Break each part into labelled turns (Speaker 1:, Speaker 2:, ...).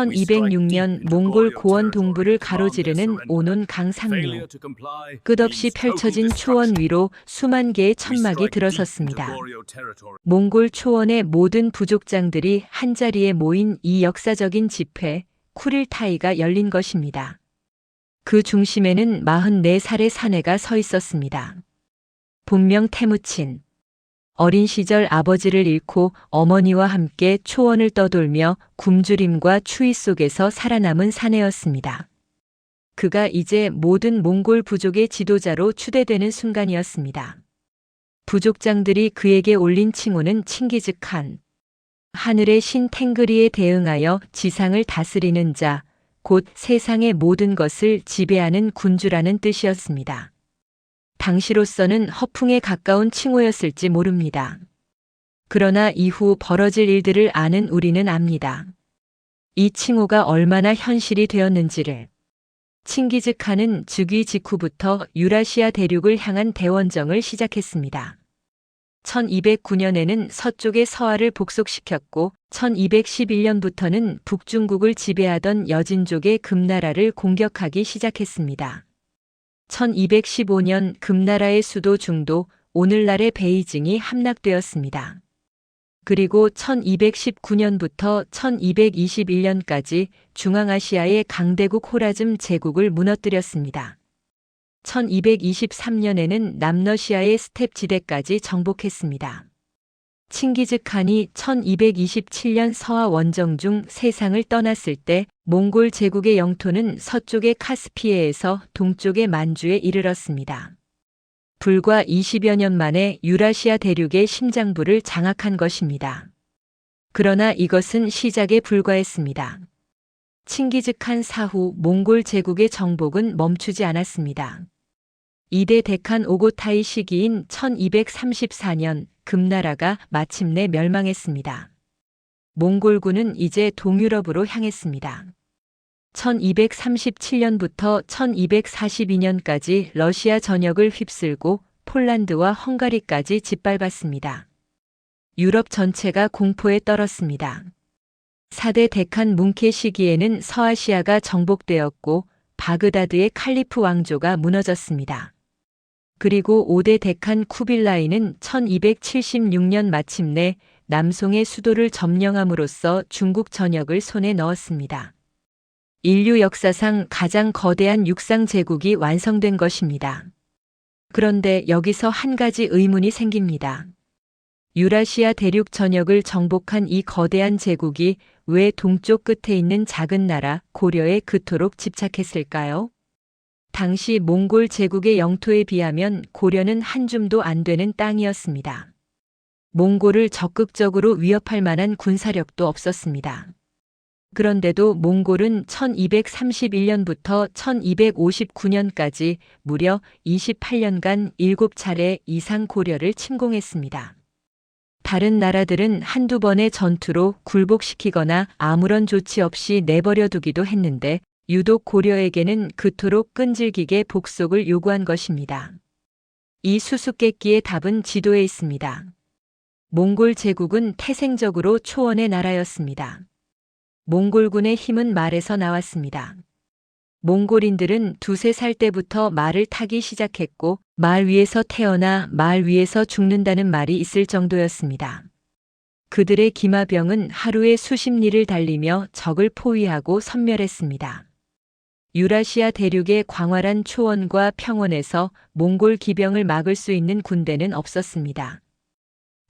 Speaker 1: 1206년 몽골 고원 동부를 가로지르는 오논 강 상류. 끝없이 펼쳐진 초원 위로 수만 개의 천막이 들어섰습니다. 몽골 초원의 모든 부족장들이 한자리에 모인 이 역사적인 집회, 쿠릴타이가 열린 것입니다. 그 중심에는 44살의 사내가 서 있었습니다. 본명 태무친. 어린 시절 아버지를 잃고 어머니와 함께 초원을 떠돌며 굶주림과 추위 속에서 살아남은 사내였습니다. 그가 이제 모든 몽골 부족의 지도자로 추대되는 순간이었습니다. 부족장들이 그에게 올린 칭호는 칭기즈칸. 하늘의 신 탱그리에 대응하여 지상을 다스리는 자, 곧 세상의 모든 것을 지배하는 군주라는 뜻이었습니다. 당시로서는 허풍에 가까운 칭호였을지 모릅니다. 그러나 이후 벌어질 일들을 아는 우리는 압니다. 이 칭호가 얼마나 현실이 되었는지를. 칭기즈칸은 즉위 직후부터 유라시아 대륙을 향한 대원정을 시작했습니다. 1209년에는 서쪽의 서하를 복속시켰고 1211년부터는 북중국을 지배하던 여진족의 금나라를 공격하기 시작했습니다. 1215년 금나라의 수도 중도, 오늘날의 베이징이 함락되었습니다. 그리고 1219년부터 1221년까지 중앙아시아의 강대국 호라즘 제국을 무너뜨렸습니다. 1223년에는 남러시아의 스텝 지대까지 정복했습니다. 칭기즈칸이 1227년 서하 원정 중 세상을 떠났을 때 몽골 제국의 영토는 서쪽의 카스피해에서 동쪽의 만주에 이르렀습니다. 불과 20여 년 만에 유라시아 대륙의 심장부를 장악한 것입니다. 그러나 이것은 시작에 불과했습니다. 칭기즈칸 사후 몽골 제국의 정복은 멈추지 않았습니다. 2대 데칸 오고타이 시기인 1234년 금나라가 마침내 멸망했습니다. 몽골군은 이제 동유럽으로 향했습니다. 1237년부터 1242년까지 러시아 전역을 휩쓸고 폴란드와 헝가리까지 짓밟았습니다. 유럽 전체가 공포에 떨었습니다. 4대 데칸 뭉케 시기에는 서아시아가 정복되었고 바그다드의 칼리프 왕조가 무너졌습니다. 그리고 5대 데칸 쿠빌라이는 1276년 마침내 남송의 수도를 점령함으로써 중국 전역을 손에 넣었습니다. 인류 역사상 가장 거대한 육상 제국이 완성된 것입니다. 그런데 여기서 한 가지 의문이 생깁니다. 유라시아 대륙 전역을 정복한 이 거대한 제국이 왜 동쪽 끝에 있는 작은 나라 고려에 그토록 집착했을까요? 당시 몽골 제국의 영토에 비하면 고려는 한 줌도 안 되는 땅이었습니다. 몽골을 적극적으로 위협할 만한 군사력도 없었습니다. 그런데도 몽골은 1231년부터 1259년까지 무려 28년간 7차례 이상 고려를 침공했습니다. 다른 나라들은 한두 번의 전투로 굴복시키거나 아무런 조치 없이 내버려 두기도 했는데 유독 고려에게는 그토록 끈질기게 복속을 요구한 것입니다. 이 수수께끼의 답은 지도에 있습니다. 몽골 제국은 태생적으로 초원의 나라였습니다. 몽골군의 힘은 말에서 나왔습니다. 몽골인들은 2~3살 때부터 말을 타기 시작했고 말 위에서 태어나 말 위에서 죽는다는 말이 있을 정도였습니다. 그들의 기마병은 하루에 수십 리를 달리며 적을 포위하고 섬멸했습니다. 유라시아 대륙의 광활한 초원과 평원에서 몽골 기병을 막을 수 있는 군대는 없었습니다.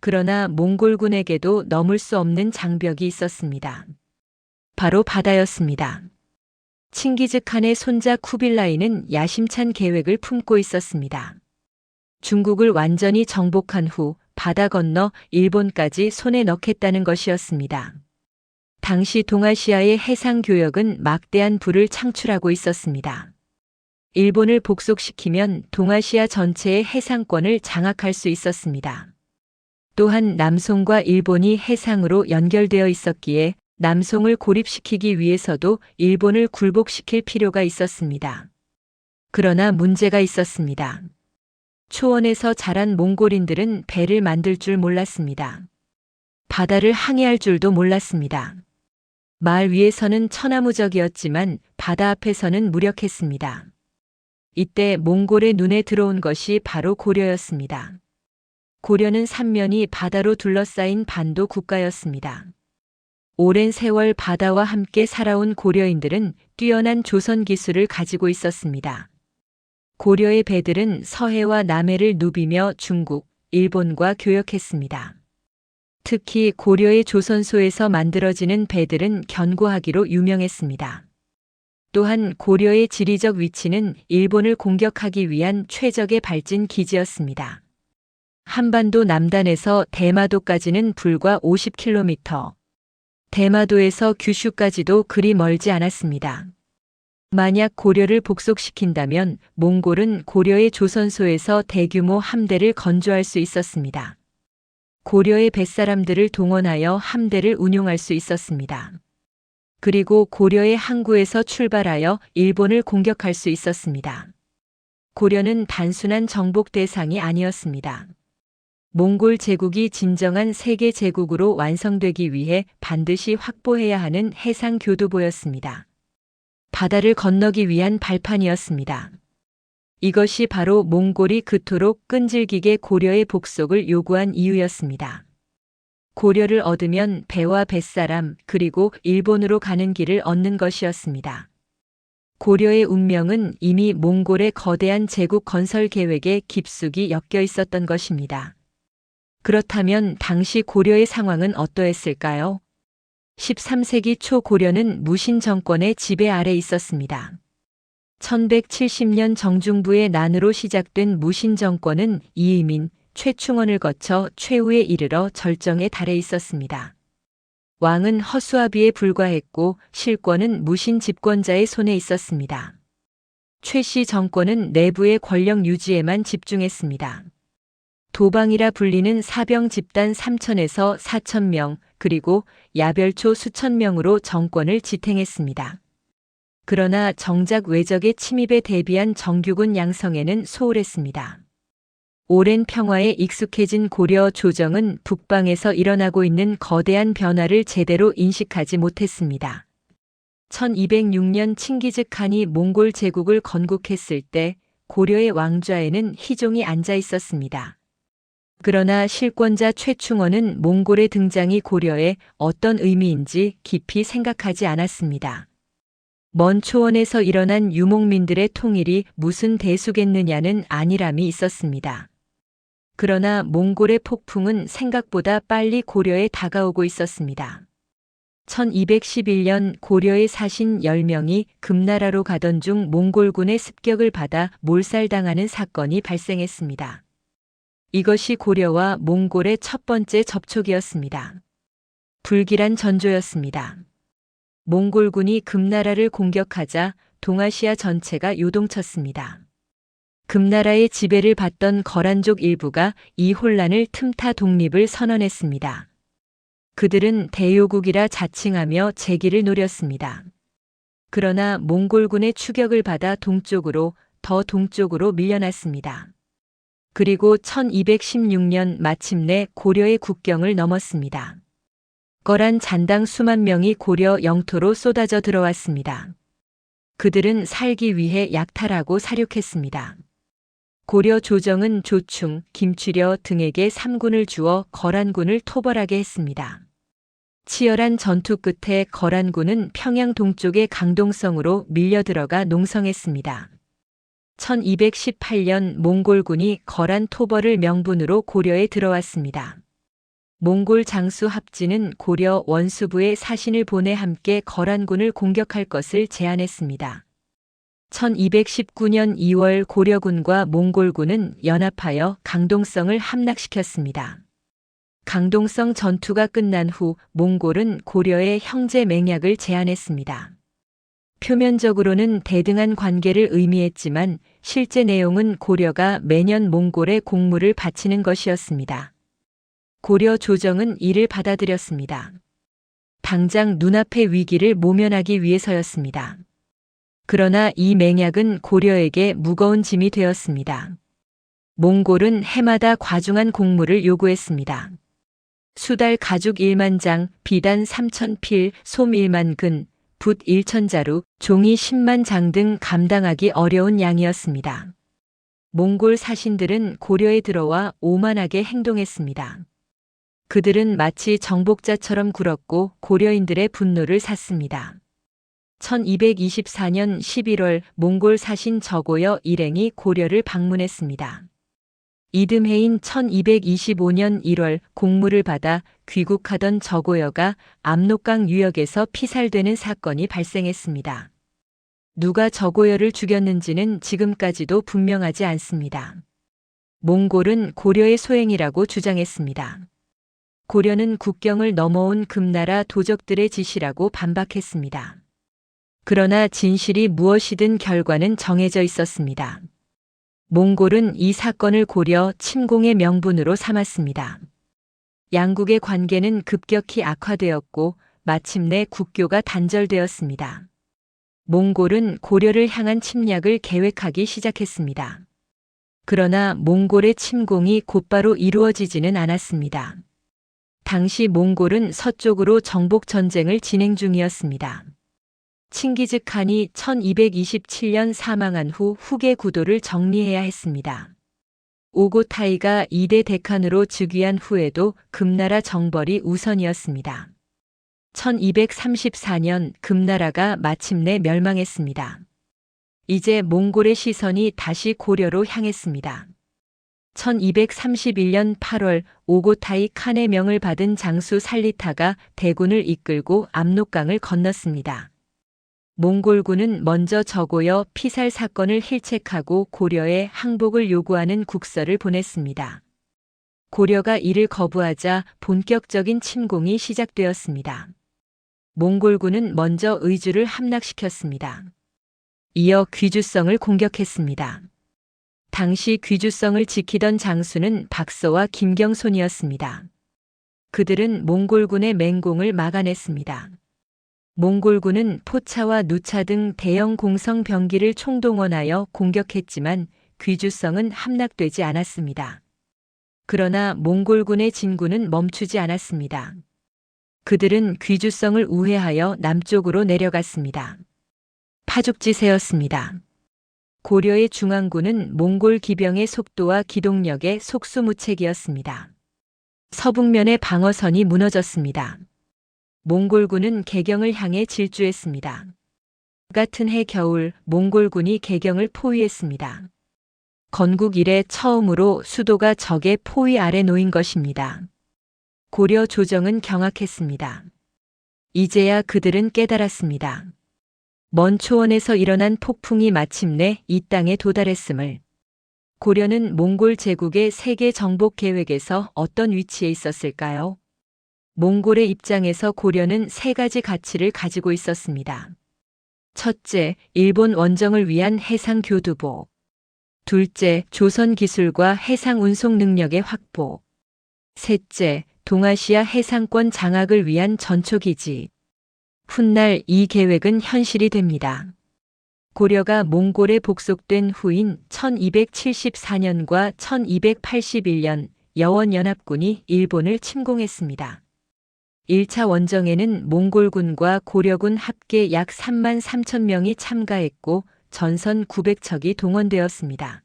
Speaker 1: 그러나 몽골군에게도 넘을 수 없는 장벽이 있었습니다. 바로 바다였습니다. 칭기즈칸의 손자 쿠빌라이는 야심찬 계획을 품고 있었습니다. 중국을 완전히 정복한 후 바다 건너 일본까지 손에 넣겠다는 것이었습니다. 당시 동아시아의 해상 교역은 막대한 부를 창출하고 있었습니다. 일본을 복속시키면 동아시아 전체의 해상권을 장악할 수 있었습니다. 또한 남송과 일본이 해상으로 연결되어 있었기에 남송을 고립시키기 위해서도 일본을 굴복시킬 필요가 있었습니다. 그러나 문제가 있었습니다. 초원에서 자란 몽골인들은 배를 만들 줄 몰랐습니다. 바다를 항해할 줄도 몰랐습니다. 말 위에서는 천하무적이었지만 바다 앞에서는 무력했습니다. 이때 몽골의 눈에 들어온 것이 바로 고려였습니다. 고려는 삼면이 바다로 둘러싸인 반도 국가였습니다. 오랜 세월 바다와 함께 살아온 고려인들은 뛰어난 조선 기술을 가지고 있었습니다. 고려의 배들은 서해와 남해를 누비며 중국, 일본과 교역했습니다. 특히 고려의 조선소에서 만들어지는 배들은 견고하기로 유명했습니다. 또한 고려의 지리적 위치는 일본을 공격하기 위한 최적의 발진 기지였습니다. 한반도 남단에서 대마도까지는 불과 50km, 대마도에서 규슈까지도 그리 멀지 않았습니다. 만약 고려를 복속시킨다면 몽골은 고려의 조선소에서 대규모 함대를 건조할 수 있었습니다. 고려의 뱃사람들을 동원하여 함대를 운용할 수 있었습니다. 그리고 고려의 항구에서 출발하여 일본을 공격할 수 있었습니다. 고려는 단순한 정복 대상이 아니었습니다. 몽골 제국이 진정한 세계 제국으로 완성되기 위해 반드시 확보해야 하는 해상 교두보였습니다. 바다를 건너기 위한 발판이었습니다. 이것이 바로 몽골이 그토록 끈질기게 고려의 복속을 요구한 이유였습니다. 고려를 얻으면 배와 뱃사람 그리고 일본으로 가는 길을 얻는 것이었습니다. 고려의 운명은 이미 몽골의 거대한 제국 건설 계획에 깊숙이 엮여 있었던 것입니다. 그렇다면 당시 고려의 상황은 어떠했을까요? 13세기 초 고려는 무신 정권의 지배 아래 있었습니다. 1170년 정중부의 난으로 시작된 무신 정권은 이의민, 최충원을 거쳐 최후에 이르러 절정에 달해 있었습니다. 왕은 허수아비에 불과했고 실권은 무신 집권자의 손에 있었습니다. 최씨 정권은 내부의 권력 유지에만 집중했습니다. 도방이라 불리는 사병 집단 3천에서 4,000명 그리고 야별초 수천 명으로 정권을 지탱했습니다. 그러나 정작 외적의 침입에 대비한 정규군 양성에는 소홀했습니다. 오랜 평화에 익숙해진 고려 조정은 북방에서 일어나고 있는 거대한 변화를 제대로 인식하지 못했습니다. 1206년 칭기즈칸이 몽골 제국을 건국했을 때 고려의 왕좌에는 희종이 앉아 있었습니다. 그러나 실권자 최충원은 몽골의 등장이 고려에 어떤 의미인지 깊이 생각하지 않았습니다. 먼 초원에서 일어난 유목민들의 통일이 무슨 대수겠느냐는 안일함이 있었습니다. 그러나 몽골의 폭풍은 생각보다 빨리 고려에 다가오고 있었습니다. 1211년 고려의 사신 10명이 금나라로 가던 중 몽골군의 습격을 받아 몰살당하는 사건이 발생했습니다. 이것이 고려와 몽골의 첫 번째 접촉이었습니다. 불길한 전조였습니다. 몽골군이 금나라를 공격하자 동아시아 전체가 요동쳤습니다. 금나라의 지배를 받던 거란족 일부가 이 혼란을 틈타 독립을 선언했습니다. 그들은 대요국이라 자칭하며 재기를 노렸습니다. 그러나 몽골군의 추격을 받아 더 동쪽으로 밀려났습니다. 그리고 1216년 마침내 고려의 국경을 넘었습니다. 거란 잔당 수만 명이 고려 영토로 쏟아져 들어왔습니다. 그들은 살기 위해 약탈하고 살육했습니다. 고려 조정은 조충, 김취려 등에게 3군을 주어 거란군을 토벌하게 했습니다. 치열한 전투 끝에 거란군은 평양 동쪽의 강동성으로 밀려들어가 농성했습니다. 1218년 몽골군이 거란 토벌을 명분으로 고려에 들어왔습니다. 몽골 장수 합진은 고려 원수부에 사신을 보내 함께 거란군을 공격할 것을 제안했습니다. 1219년 2월 고려군과 몽골군은 연합하여 강동성을 함락시켰습니다. 강동성 전투가 끝난 후 몽골은 고려에 형제 맹약을 제안했습니다. 표면적으로는 대등한 관계를 의미했지만 실제 내용은 고려가 매년 몽골에 공물을 바치는 것이었습니다. 고려 조정은 이를 받아들였습니다. 당장 눈앞의 위기를 모면하기 위해서였습니다. 그러나 이 맹약은 고려에게 무거운 짐이 되었습니다. 몽골은 해마다 과중한 공물을 요구했습니다. 수달 가죽 1만 장, 비단 3천 필, 솜 1만 근, 붓 1천 자루, 종이 10만 장 등 감당하기 어려운 양이었습니다. 몽골 사신들은 고려에 들어와 오만하게 행동했습니다. 그들은 마치 정복자처럼 굴었고 고려인들의 분노를 샀습니다. 1224년 11월 몽골 사신 저고여 일행이 고려를 방문했습니다. 이듬해인 1225년 1월 공무를 받아 귀국하던 저고여가 압록강 유역에서 피살되는 사건이 발생했습니다. 누가 저고여를 죽였는지는 지금까지도 분명하지 않습니다. 몽골은 고려의 소행이라고 주장했습니다. 고려는 국경을 넘어온 금나라 도적들의 짓이라고 반박했습니다. 그러나 진실이 무엇이든 결과는 정해져 있었습니다. 몽골은 이 사건을 고려 침공의 명분으로 삼았습니다. 양국의 관계는 급격히 악화되었고 마침내 국교가 단절되었습니다. 몽골은 고려를 향한 침략을 계획하기 시작했습니다. 그러나 몽골의 침공이 곧바로 이루어지지는 않았습니다. 당시 몽골은 서쪽으로 정복 전쟁을 진행 중이었습니다. 칭기즈 칸이 1227년 사망한 후 후계 구도를 정리해야 했습니다. 오고타이가 2대 대칸으로 즉위한 후에도 금나라 정벌이 우선이었습니다. 1234년 금나라가 마침내 멸망했습니다. 이제 몽골의 시선이 다시 고려로 향했습니다. 1231년 8월 오고타이 칸의 명을 받은 장수 살리타가 대군을 이끌고 압록강을 건넜습니다. 몽골군은 먼저 저고여 피살 사건을 힐책하고 고려에 항복을 요구하는 국서를 보냈습니다. 고려가 이를 거부하자 본격적인 침공이 시작되었습니다. 몽골군은 먼저 의주를 함락시켰습니다. 이어 귀주성을 공격했습니다. 당시 귀주성을 지키던 장수는 박서와 김경손이었습니다. 그들은 몽골군의 맹공을 막아냈습니다. 몽골군은 포차와 누차 등 대형 공성 병기를 총동원하여 공격했지만 귀주성은 함락되지 않았습니다. 그러나 몽골군의 진군은 멈추지 않았습니다. 그들은 귀주성을 우회하여 남쪽으로 내려갔습니다. 파죽지세였습니다. 고려의 중앙군은 몽골 기병의 속도와 기동력에 속수무책이었습니다. 서북면의 방어선이 무너졌습니다. 몽골군은 개경을 향해 질주했습니다. 같은 해 겨울 몽골군이 개경을 포위했습니다. 건국 이래 처음으로 수도가 적의 포위 아래 놓인 것입니다. 고려 조정은 경악했습니다. 이제야 그들은 깨달았습니다. 먼 초원에서 일어난 폭풍이 마침내 이 땅에 도달했음을. 고려는 몽골 제국의 세계 정복 계획에서 어떤 위치에 있었을까요? 몽골의 입장에서 고려는 세 가지 가치를 가지고 있었습니다. 첫째, 일본 원정을 위한 해상 교두보. 둘째, 조선 기술과 해상 운송 능력의 확보. 셋째, 동아시아 해상권 장악을 위한 전초기지. 훗날 이 계획은 현실이 됩니다. 고려가 몽골에 복속된 후인 1274년과 1281년 여원연합군이 일본을 침공했습니다. 1차 원정에는 몽골군과 고려군 합계 약 3만 3천 명이 참가했고 전선 900척이 동원되었습니다.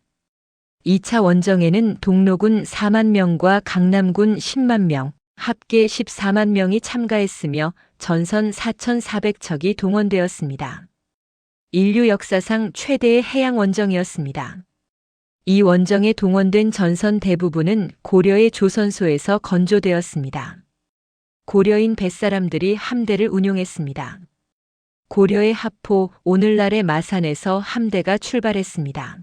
Speaker 1: 2차 원정에는 동로군 4만 명과 강남군 10만 명, 합계 14만 명이 참가했으며 전선 4,400척이 동원되었습니다. 인류 역사상 최대의 해양 원정이었습니다. 이 원정에 동원된 전선 대부분은 고려의 조선소에서 건조되었습니다. 고려인 뱃사람들이 함대를 운용했습니다. 고려의 하포, 오늘날의 마산에서 함대가 출발했습니다.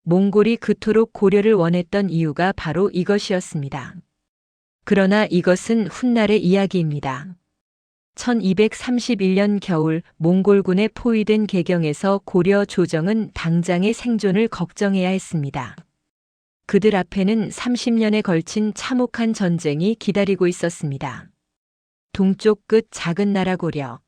Speaker 1: 몽골이 그토록 고려를 원했던 이유가 바로 이것이었습니다. 그러나 이것은 훗날의 이야기입니다. 1231년 겨울 몽골군에 포위된 개경에서 고려 조정은 당장의 생존을 걱정해야 했습니다. 그들 앞에는 30년에 걸친 참혹한 전쟁이 기다리고 있었습니다. 동쪽 끝 작은 나라 고려.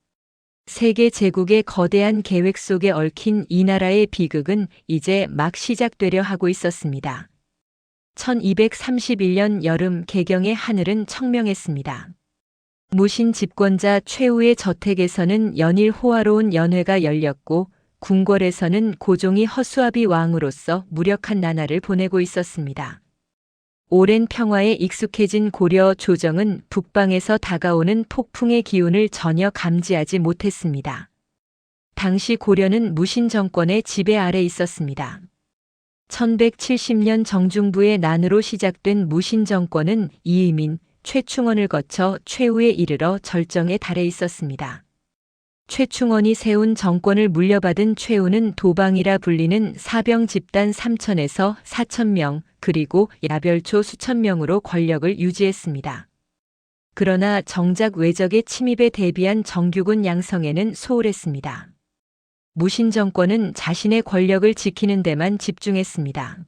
Speaker 1: 세계 제국의 거대한 계획 속에 얽힌 이 나라의 비극은 이제 막 시작되려 하고 있었습니다. 1231년 여름 개경의 하늘은 청명했습니다. 무신 집권자 최후의 저택에서는 연일 호화로운 연회가 열렸고 궁궐에서는 고종이 허수아비 왕으로서 무력한 나날을 보내고 있었습니다. 오랜 평화에 익숙해진 고려 조정은 북방에서 다가오는 폭풍의 기운을 전혀 감지하지 못했습니다. 당시 고려는 무신 정권의 지배 아래 있었습니다. 1170년 정중부의 난으로 시작된 무신 정권은 이의민, 최충원을 거쳐 최후에 이르러 절정에 달해 있었습니다. 최충원이 세운 정권을 물려받은 최후는 도방이라 불리는 사병 집단 3천에서 4천명 그리고 야별초 수천 명으로 권력을 유지했습니다. 그러나 정작 외적의 침입에 대비한 정규군 양성에는 소홀했습니다. 무신 정권은 자신의 권력을 지키는 데만 집중했습니다.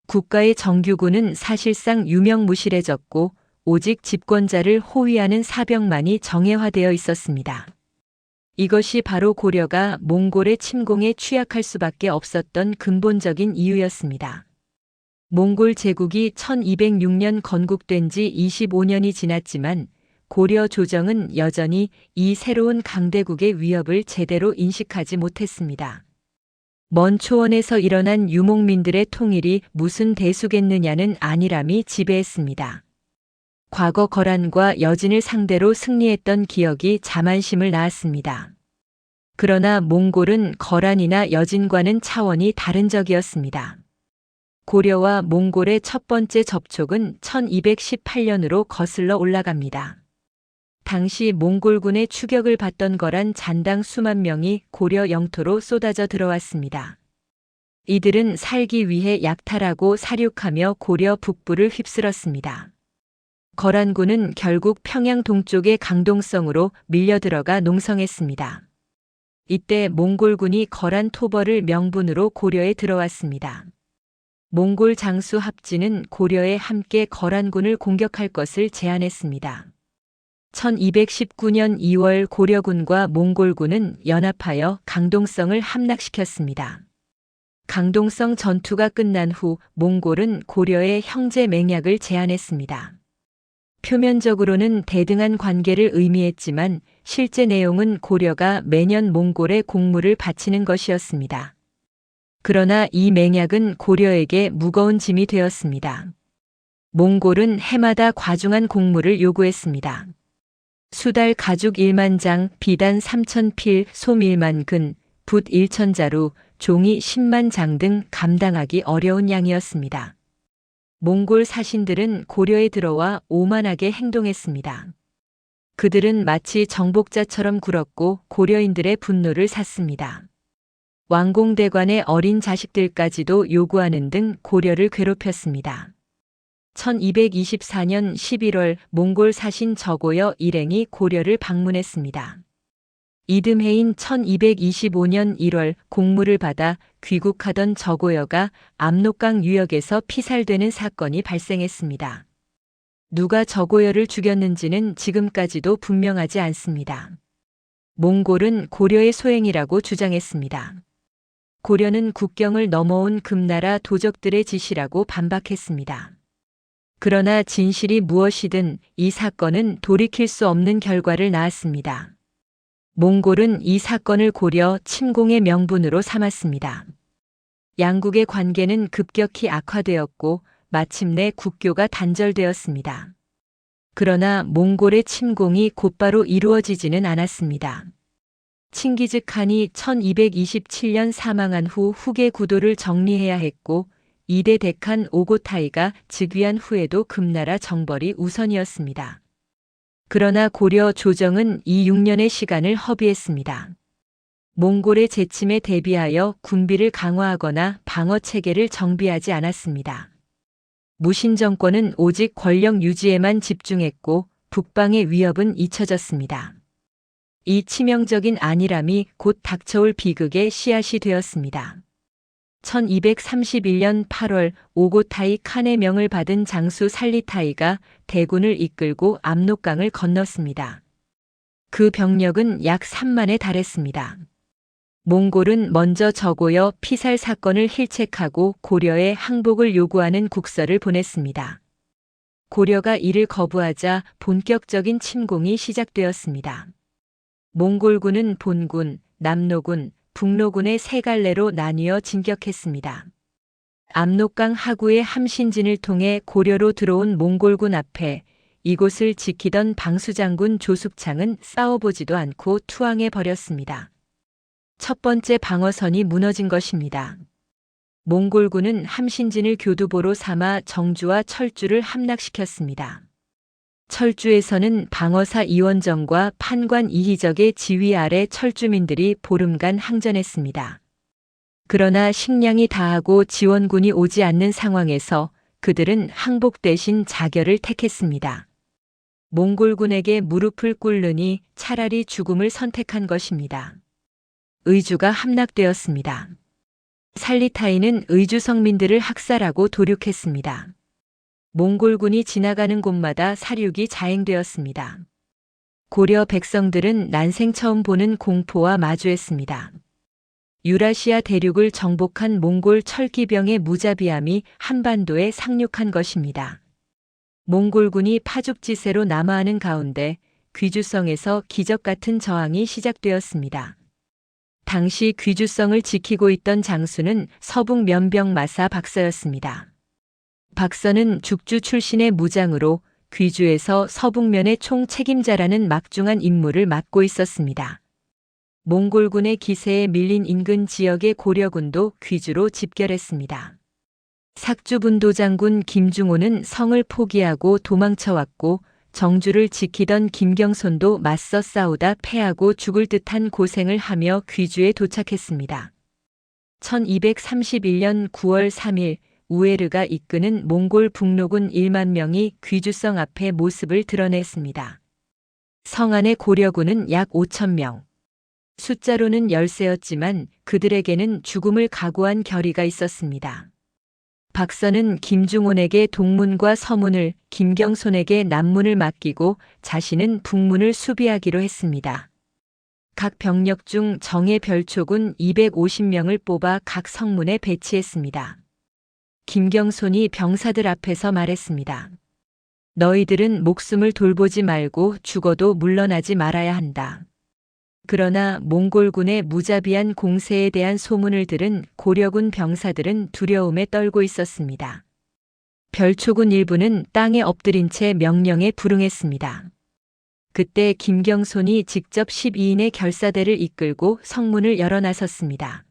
Speaker 1: 국가의 정규군은 사실상 유명무실해졌고 오직 집권자를 호위하는 사병만이 정예화되어 있었습니다. 이것이 바로 고려가 몽골의 침공에 취약할 수밖에 없었던 근본적인 이유였습니다. 몽골 제국이 1206년 건국된 지 25년이 지났지만 고려 조정은 여전히 이 새로운 강대국의 위협을 제대로 인식하지 못했습니다. 먼 초원에서 일어난 유목민들의 통일이 무슨 대수겠느냐는 안일함이 지배했습니다. 과거 거란과 여진을 상대로 승리했던 기억이 자만심을 낳았습니다. 그러나 몽골은 거란이나 여진과는 차원이 다른 적이었습니다. 고려와 몽골의 첫 번째 접촉은 1218년으로 거슬러 올라갑니다. 당시 몽골군의 추격을 받던 거란 잔당 수만 명이 고려 영토로 쏟아져 들어왔습니다. 이들은 살기 위해 약탈하고 사륙하며 고려 북부를 휩쓸었습니다. 거란군은 결국 평양 동쪽의 강동성으로 밀려들어가 농성했습니다. 이때 몽골군이 거란 토벌을 명분으로 고려에 들어왔습니다. 몽골 장수 합진은 고려에 함께 거란군을 공격할 것을 제안했습니다. 1219년 2월 고려군과 몽골군은 연합하여 강동성을 함락시켰습니다. 강동성 전투가 끝난 후 몽골은 고려에 형제 맹약을 제안했습니다. 표면적으로는 대등한 관계를 의미했지만 실제 내용은 고려가 매년 몽골에 공물을 바치는 것이었습니다. 그러나 이 맹약은 고려에게 무거운 짐이 되었습니다. 몽골은 해마다 과중한 공물을 요구했습니다. 수달 가죽 1만 장, 비단 3천 필, 솜 1만 근, 붓 1천 자루, 종이 10만 장 등 감당하기 어려운 양이었습니다. 몽골 사신들은 고려에 들어와 오만하게 행동했습니다. 그들은 마치 정복자처럼 굴었고 고려인들의 분노를 샀습니다. 왕공대관의 어린 자식들까지도 요구하는 등 고려를 괴롭혔습니다. 1224년 11월 몽골 사신 저고여 일행이 고려를 방문했습니다. 이듬해인 1225년 1월 공물을 받아 귀국하던 저고여가 압록강 유역에서 피살되는 사건이 발생했습니다. 누가 저고여를 죽였는지는 지금까지도 분명하지 않습니다. 몽골은 고려의 소행이라고 주장했습니다. 고려는 국경을 넘어온 금나라 도적들의 짓이라고 반박했습니다. 그러나 진실이 무엇이든 이 사건은 돌이킬 수 없는 결과를 낳았습니다. 몽골은 이 사건을 고려 침공의 명분으로 삼았습니다. 양국의 관계는 급격히 악화되었고 마침내 국교가 단절되었습니다. 그러나 몽골의 침공이 곧바로 이루어지지는 않았습니다. 칭기즈 칸이 1227년 사망한 후 후계 구도를 정리해야 했고 이대 대칸 오고타이가 즉위한 후에도 금나라 정벌이 우선이었습니다. 그러나 고려 조정은 이 6년의 시간을 허비했습니다. 몽골의 재침에 대비하여 군비를 강화하거나 방어 체계를 정비하지 않았습니다. 무신 정권은 오직 권력 유지에만 집중했고 북방의 위협은 잊혀졌습니다. 이 치명적인 안일함이 곧 닥쳐올 비극의 씨앗이 되었습니다. 1231년 8월 오고타이 칸의 명을 받은 장수 살리타이가 대군을 이끌고 압록강을 건넜습니다. 그 병력은 약 3만에 달했습니다. 몽골은 먼저 저고여 피살 사건을 힐책하고 고려에 항복을 요구하는 국서를 보냈습니다. 고려가 이를 거부하자 본격적인 침공이 시작되었습니다. 몽골군은 본군, 남노군, 북노군의 세 갈래로 나뉘어 진격했습니다. 압록강 하구의 함신진을 통해 고려로 들어온 몽골군 앞에 이곳을 지키던 방수장군 조숙창은 싸워보지도 않고 투항해 버렸습니다. 첫 번째 방어선이 무너진 것입니다. 몽골군은 함신진을 교두보로 삼아 정주와 철주를 함락시켰습니다. 철주에서는 방어사 이원정과 판관 이희적의 지휘 아래 철주민들이 보름간 항전했습니다. 그러나 식량이 다하고 지원군이 오지 않는 상황에서 그들은 항복 대신 자결을 택했습니다. 몽골군에게 무릎을 꿇느니 차라리 죽음을 선택한 것입니다. 의주가 함락되었습니다. 살리타이는 의주 성민들을 학살하고 도륙했습니다. 몽골군이 지나가는 곳마다 살육이 자행되었습니다. 고려 백성들은 난생 처음 보는 공포와 마주했습니다. 유라시아 대륙을 정복한 몽골 철기병의 무자비함이 한반도에 상륙한 것입니다. 몽골군이 파죽지세로 남하하는 가운데 귀주성에서 기적 같은 저항이 시작되었습니다. 당시 귀주성을 지키고 있던 장수는 서북 면병 마사 박서였습니다. 박서는 죽주 출신의 무장으로 귀주에서 서북면의 총책임자라는 막중한 임무를 맡고 있었습니다. 몽골군의 기세에 밀린 인근 지역의 고려군도 귀주로 집결했습니다. 삭주분도 장군 김중호는 성을 포기하고 도망쳐왔고 정주를 지키던 김경손도 맞서 싸우다 패하고 죽을 듯한 고생을 하며 귀주에 도착했습니다. 1231년 9월 3일 우에르가 이끄는 몽골 북노군 1만 명이 귀주성 앞에 모습을 드러냈습니다. 성 안의 고려군은 약 5천 명. 숫자로는 열세였지만 그들에게는 죽음을 각오한 결의가 있었습니다. 박서는 김중혼에게 동문과 서문을, 김경손에게 남문을 맡기고 자신은 북문을 수비하기로 했습니다. 각 병력 중 정예 별초군 250명을 뽑아 각 성문에 배치했습니다. 김경손이 병사들 앞에서 말했습니다. 너희들은 목숨을 돌보지 말고 죽어도 물러나지 말아야 한다. 그러나 몽골군의 무자비한 공세에 대한 소문을 들은 고려군 병사들은 두려움에 떨고 있었습니다. 별초군 일부는 땅에 엎드린 채 명령에 불응했습니다. 그때 김경손이 직접 12인의 결사대를 이끌고 성문을 열어 나섰습니다.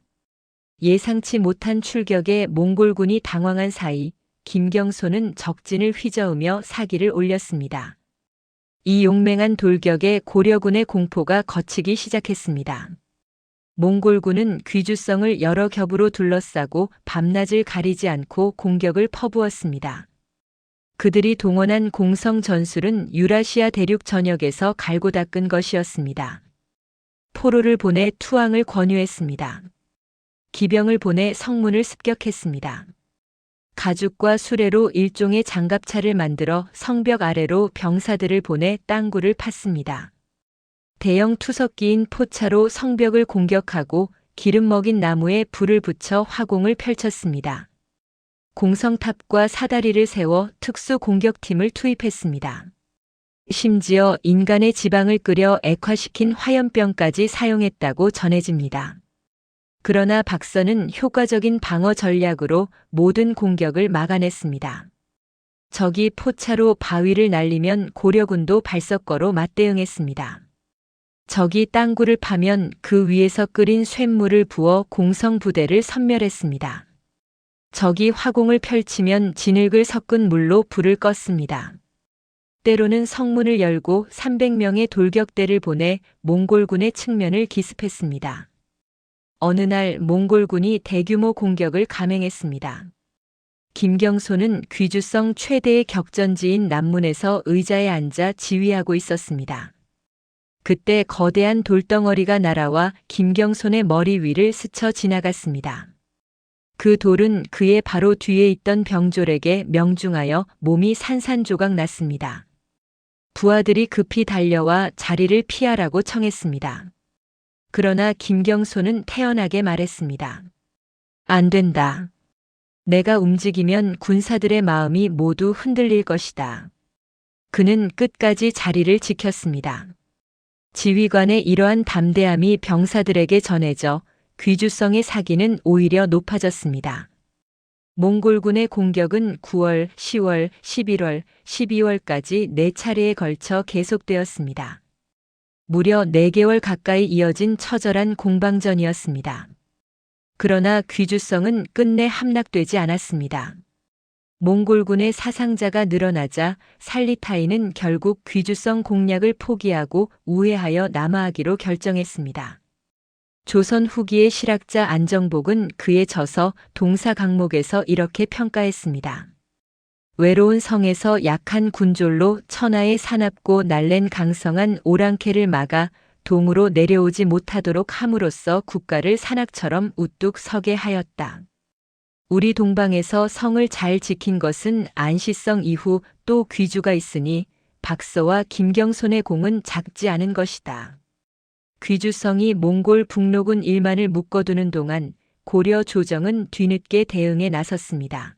Speaker 1: 예상치 못한 출격에 몽골군이 당황한 사이 김경손은 적진을 휘저으며 사기를 올렸습니다. 이 용맹한 돌격에 고려군의 공포가 걷히기 시작했습니다. 몽골군은 귀주성을 여러 겹으로 둘러싸고 밤낮을 가리지 않고 공격을 퍼부었습니다. 그들이 동원한 공성 전술은 유라시아 대륙 전역에서 갈고 닦은 것이었습니다. 포로를 보내 투항을 권유했습니다. 기병을 보내 성문을 습격했습니다. 가죽과 수레로 일종의 장갑차를 만들어 성벽 아래로 병사들을 보내 땅굴을 팠습니다. 대형 투석기인 포차로 성벽을 공격하고 기름 먹인 나무에 불을 붙여 화공을 펼쳤습니다. 공성탑과 사다리를 세워 특수 공격팀을 투입했습니다. 심지어 인간의 지방을 끓여 액화시킨 화염병까지 사용했다고 전해집니다. 그러나 박서는 효과적인 방어 전략으로 모든 공격을 막아냈습니다. 적이 포차로 바위를 날리면 고려군도 발석거로 맞대응했습니다. 적이 땅굴을 파면 그 위에서 끓인 쇳물을 부어 공성 부대를 섬멸했습니다. 적이 화공을 펼치면 진흙을 섞은 물로 불을 껐습니다. 때로는 성문을 열고 300명의 돌격대를 보내 몽골군의 측면을 기습했습니다. 어느 날 몽골군이 대규모 공격을 감행했습니다. 김경손은 귀주성 최대의 격전지인 남문에서 의자에 앉아 지휘하고 있었습니다. 그때 거대한 돌덩어리가 날아와 김경손의 머리 위를 스쳐 지나갔습니다. 그 돌은 그의 바로 뒤에 있던 병졸에게 명중하여 몸이 산산조각 났습니다. 부하들이 급히 달려와 자리를 피하라고 청했습니다. 그러나 김경소는 태연하게 말했습니다. 안 된다. 내가 움직이면 군사들의 마음이 모두 흔들릴 것이다. 그는 끝까지 자리를 지켰습니다. 지휘관의 이러한 담대함이 병사들에게 전해져 귀주성의 사기는 오히려 높아졌습니다. 몽골군의 공격은 9월, 10월, 11월, 12월까지 4차례에 걸쳐 계속되었습니다. 무려 4개월 가까이 이어진 처절한 공방전이었습니다. 그러나 귀주성은 끝내 함락되지 않았습니다. 몽골군의 사상자가 늘어나자 살리타이는 결국 귀주성 공략을 포기하고 우회하여 남하하기로 결정했습니다. 조선 후기의 실학자 안정복은 그에 져서 동사 강목에서 이렇게 평가했습니다. 외로운 성에서 약한 군졸로 천하의 사납고 날랜 강성한 오랑캐를 막아 동으로 내려오지 못하도록 함으로써 국가를 산악처럼 우뚝 서게 하였다. 우리 동방에서 성을 잘 지킨 것은 안시성 이후 또 귀주가 있으니 박서와 김경손의 공은 작지 않은 것이다. 귀주성이 몽골 북로군 1만을 묶어두는 동안 고려 조정은 뒤늦게 대응에 나섰습니다.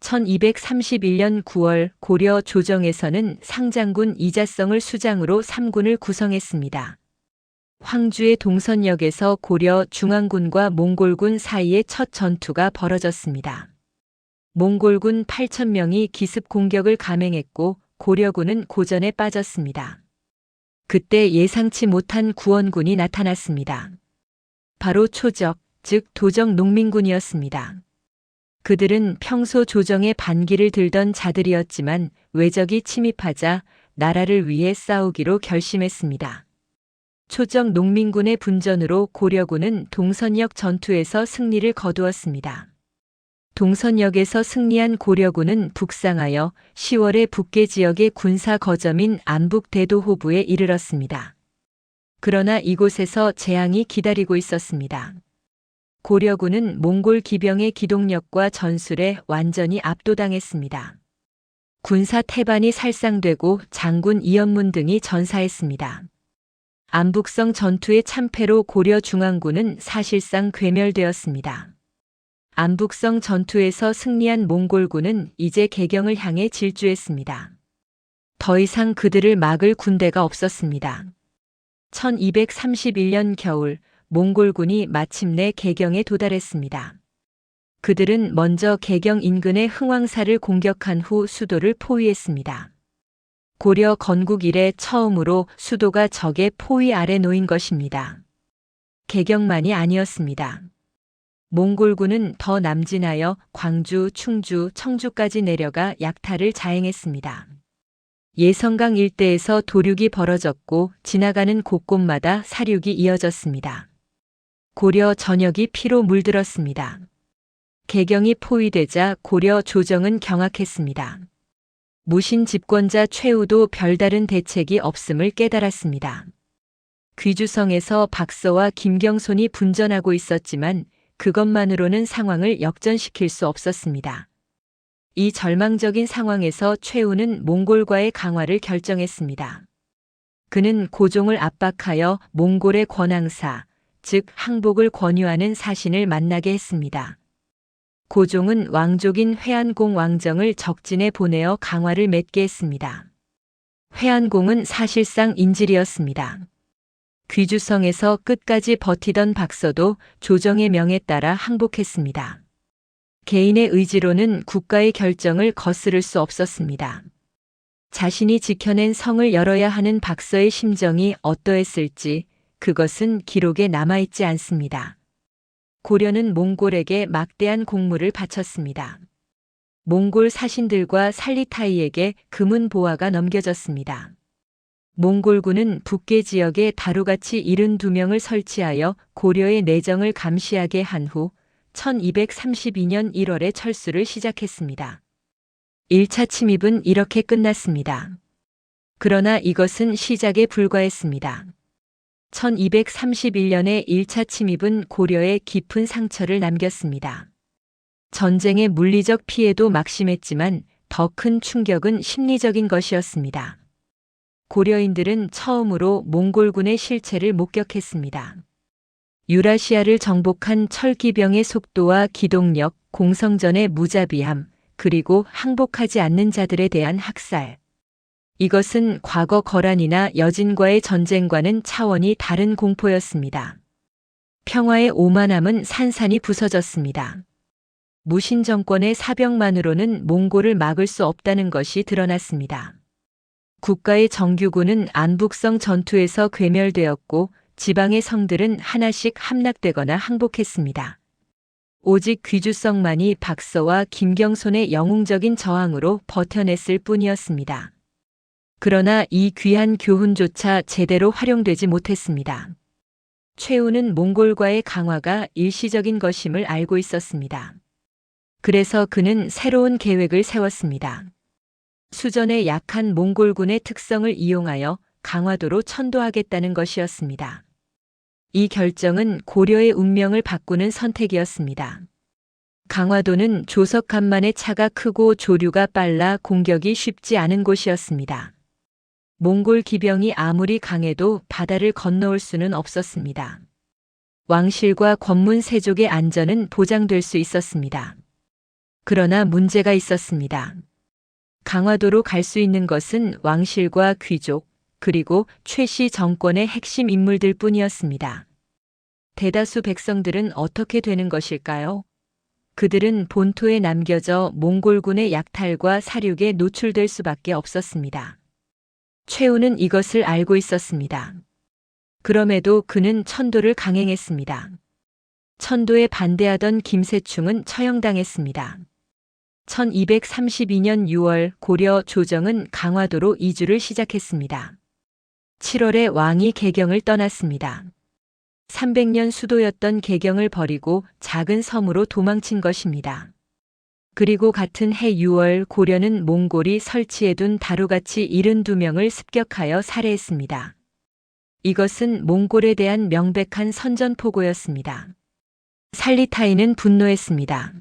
Speaker 1: 1231년 9월 고려 조정에서는 상장군 이자성을 수장으로 3군을 구성했습니다. 황주의 동선역에서 고려 중앙군과 몽골군 사이에 첫 전투가 벌어졌습니다. 몽골군 8,000명이 기습 공격을 감행했고 고려군은 고전에 빠졌습니다. 그때 예상치 못한 구원군이 나타났습니다. 바로 초적, 즉 도적 농민군이었습니다. 그들은 평소 조정의 반기를 들던 자들이었지만 외적이 침입하자 나라를 위해 싸우기로 결심했습니다. 초적 농민군의 분전으로 고려군은 동선역 전투에서 승리를 거두었습니다. 동선역에서 승리한 고려군은 북상하여 10월에 북계 지역의 군사 거점인 안북대도호부에 이르렀습니다. 그러나 이곳에서 재앙이 기다리고 있었습니다. 고려군은 몽골 기병의 기동력과 전술에 완전히 압도당했습니다. 군사 태반이 살상되고 장군 이연문 등이 전사했습니다. 안북성 전투의 참패로 고려 중앙군은 사실상 괴멸되었습니다. 안북성 전투에서 승리한 몽골군은 이제 개경을 향해 질주했습니다. 더 이상 그들을 막을 군대가 없었습니다. 1231년 겨울 몽골군이 마침내 개경에 도달했습니다. 그들은 먼저 개경 인근의 흥왕사를 공격한 후 수도를 포위했습니다. 고려 건국 이래 처음으로 수도가 적의 포위 아래 놓인 것입니다. 개경만이 아니었습니다. 몽골군은 더 남진하여 광주, 충주, 청주까지 내려가 약탈을 자행했습니다. 예성강 일대에서 도륙이 벌어졌고 지나가는 곳곳마다 사륙이 이어졌습니다. 고려 전역이 피로 물들었습니다. 개경이 포위되자 고려 조정은 경악했습니다. 무신 집권자 최우도 별다른 대책이 없음을 깨달았습니다. 귀주성에서 박서와 김경손이 분전하고 있었지만 그것만으로는 상황을 역전시킬 수 없었습니다. 이 절망적인 상황에서 최우는 몽골과의 강화를 결정했습니다. 그는 고종을 압박하여 몽골의 권항사, 즉 항복을 권유하는 사신을 만나게 했습니다. 고종은 왕족인 회안공 왕정을 적진에 보내어 강화를 맺게 했습니다. 회안공은 사실상 인질이었습니다. 귀주성에서 끝까지 버티던 박서도 조정의 명에 따라 항복했습니다. 개인의 의지로는 국가의 결정을 거스를 수 없었습니다. 자신이 지켜낸 성을 열어야 하는 박서의 심정이 어떠했을지 그것은 기록에 남아있지 않습니다. 고려는 몽골에게 막대한 공물을 바쳤습니다. 몽골 사신들과 살리타이에게 금은 보화가 넘겨졌습니다. 몽골군은 북계 지역에 다루같이 72명을 설치하여 고려의 내정을 감시하게 한 후 1232년 1월에 철수를 시작했습니다. 1차 침입은 이렇게 끝났습니다. 그러나 이것은 시작에 불과했습니다. 1231년의 1차 침입은 고려에 깊은 상처를 남겼습니다. 전쟁의 물리적 피해도 막심했지만 더 큰 충격은 심리적인 것이었습니다. 고려인들은 처음으로 몽골군의 실체를 목격했습니다. 유라시아를 정복한 철기병의 속도와 기동력, 공성전의 무자비함, 그리고 항복하지 않는 자들에 대한 학살. 이것은 과거 거란이나 여진과의 전쟁과는 차원이 다른 공포였습니다. 평화의 오만함은 산산이 부서졌습니다. 무신 정권의 사병만으로는 몽골을 막을 수 없다는 것이 드러났습니다. 국가의 정규군은 안북성 전투에서 괴멸되었고 지방의 성들은 하나씩 함락되거나 항복했습니다. 오직 귀주성만이 박서와 김경손의 영웅적인 저항으로 버텨냈을 뿐이었습니다. 그러나 이 귀한 교훈조차 제대로 활용되지 못했습니다. 최후는 몽골과의 강화가 일시적인 것임을 알고 있었습니다. 그래서 그는 새로운 계획을 세웠습니다. 수전에 약한 몽골군의 특성을 이용하여 강화도로 천도하겠다는 것이었습니다. 이 결정은 고려의 운명을 바꾸는 선택이었습니다. 강화도는 조석 간만의 차가 크고 조류가 빨라 공격이 쉽지 않은 곳이었습니다. 몽골 기병이 아무리 강해도 바다를 건너올 수는 없었습니다. 왕실과 권문 세족의 안전은 보장될 수 있었습니다. 그러나 문제가 있었습니다. 강화도로 갈 수 있는 것은 왕실과 귀족, 그리고 최씨 정권의 핵심 인물들 뿐이었습니다. 대다수 백성들은 어떻게 되는 것일까요? 그들은 본토에 남겨져 몽골군의 약탈과 사륙에 노출될 수밖에 없었습니다. 최후는 이것을 알고 있었습니다. 그럼에도 그는 천도를 강행했습니다. 천도에 반대하던 김세충은 처형당했습니다. 1232년 6월 고려 조정은 강화도로 이주를 시작했습니다. 7월에 왕이 개경을 떠났습니다. 300년 수도였던 개경을 버리고 작은 섬으로 도망친 것입니다. 그리고 같은 해 6월 고려는 몽골이 설치해둔 다루같이 72명을 습격하여 살해했습니다. 이것은 몽골에 대한 명백한 선전포고였습니다. 살리타이는 분노했습니다.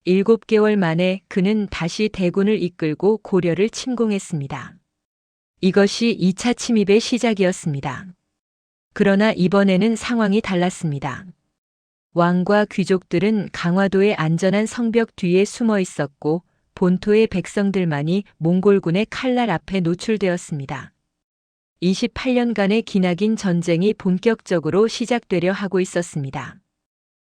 Speaker 1: 7개월 만에 그는 다시 대군을 이끌고 고려를 침공했습니다. 이것이 2차 침입의 시작이었습니다. 그러나 이번에는 상황이 달랐습니다. 왕과 귀족들은 강화도의 안전한 성벽 뒤에 숨어 있었고 본토의 백성들만이 몽골군의 칼날 앞에 노출되었습니다. 28년간의 기나긴 전쟁이 본격적으로 시작되려 하고 있었습니다.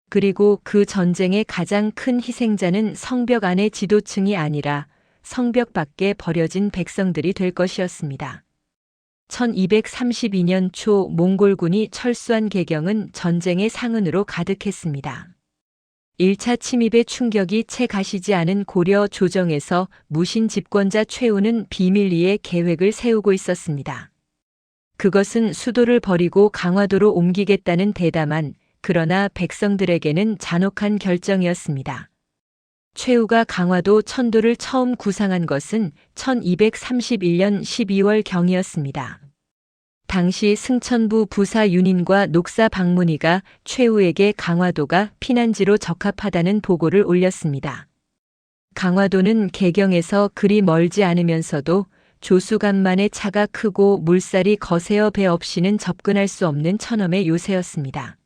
Speaker 1: 그리고 그 전쟁의 가장 큰 희생자는 성벽 안의 지도층이 아니라 성벽 밖에 버려진 백성들이 될 것이었습니다. 1232년 초 몽골군이 철수한 개경은 전쟁의 상흔으로 가득했습니다. 1차 침입의 충격이 채 가시지 않은 고려 조정에서 무신 집권자 최후는 비밀리에 계획을 세우고 있었습니다. 그것은 수도를 버리고 강화도로 옮기겠다는 대담한 그러나 백성들에게는 잔혹한 결정이었습니다. 최후가 강화도 천도를 처음 구상한 것은 1231년 12월 경이었습니다. 당시 승천부 부사 윤인과 녹사 박문희가 최후에게 강화도가 피난지로 적합하다는 보고를 올렸습니다. 강화도는 개경에서 그리 멀지 않으면서도 조수간만의 차가 크고 물살이 거세어 배 없이는 접근할 수 없는 천엄의 요새였습니다.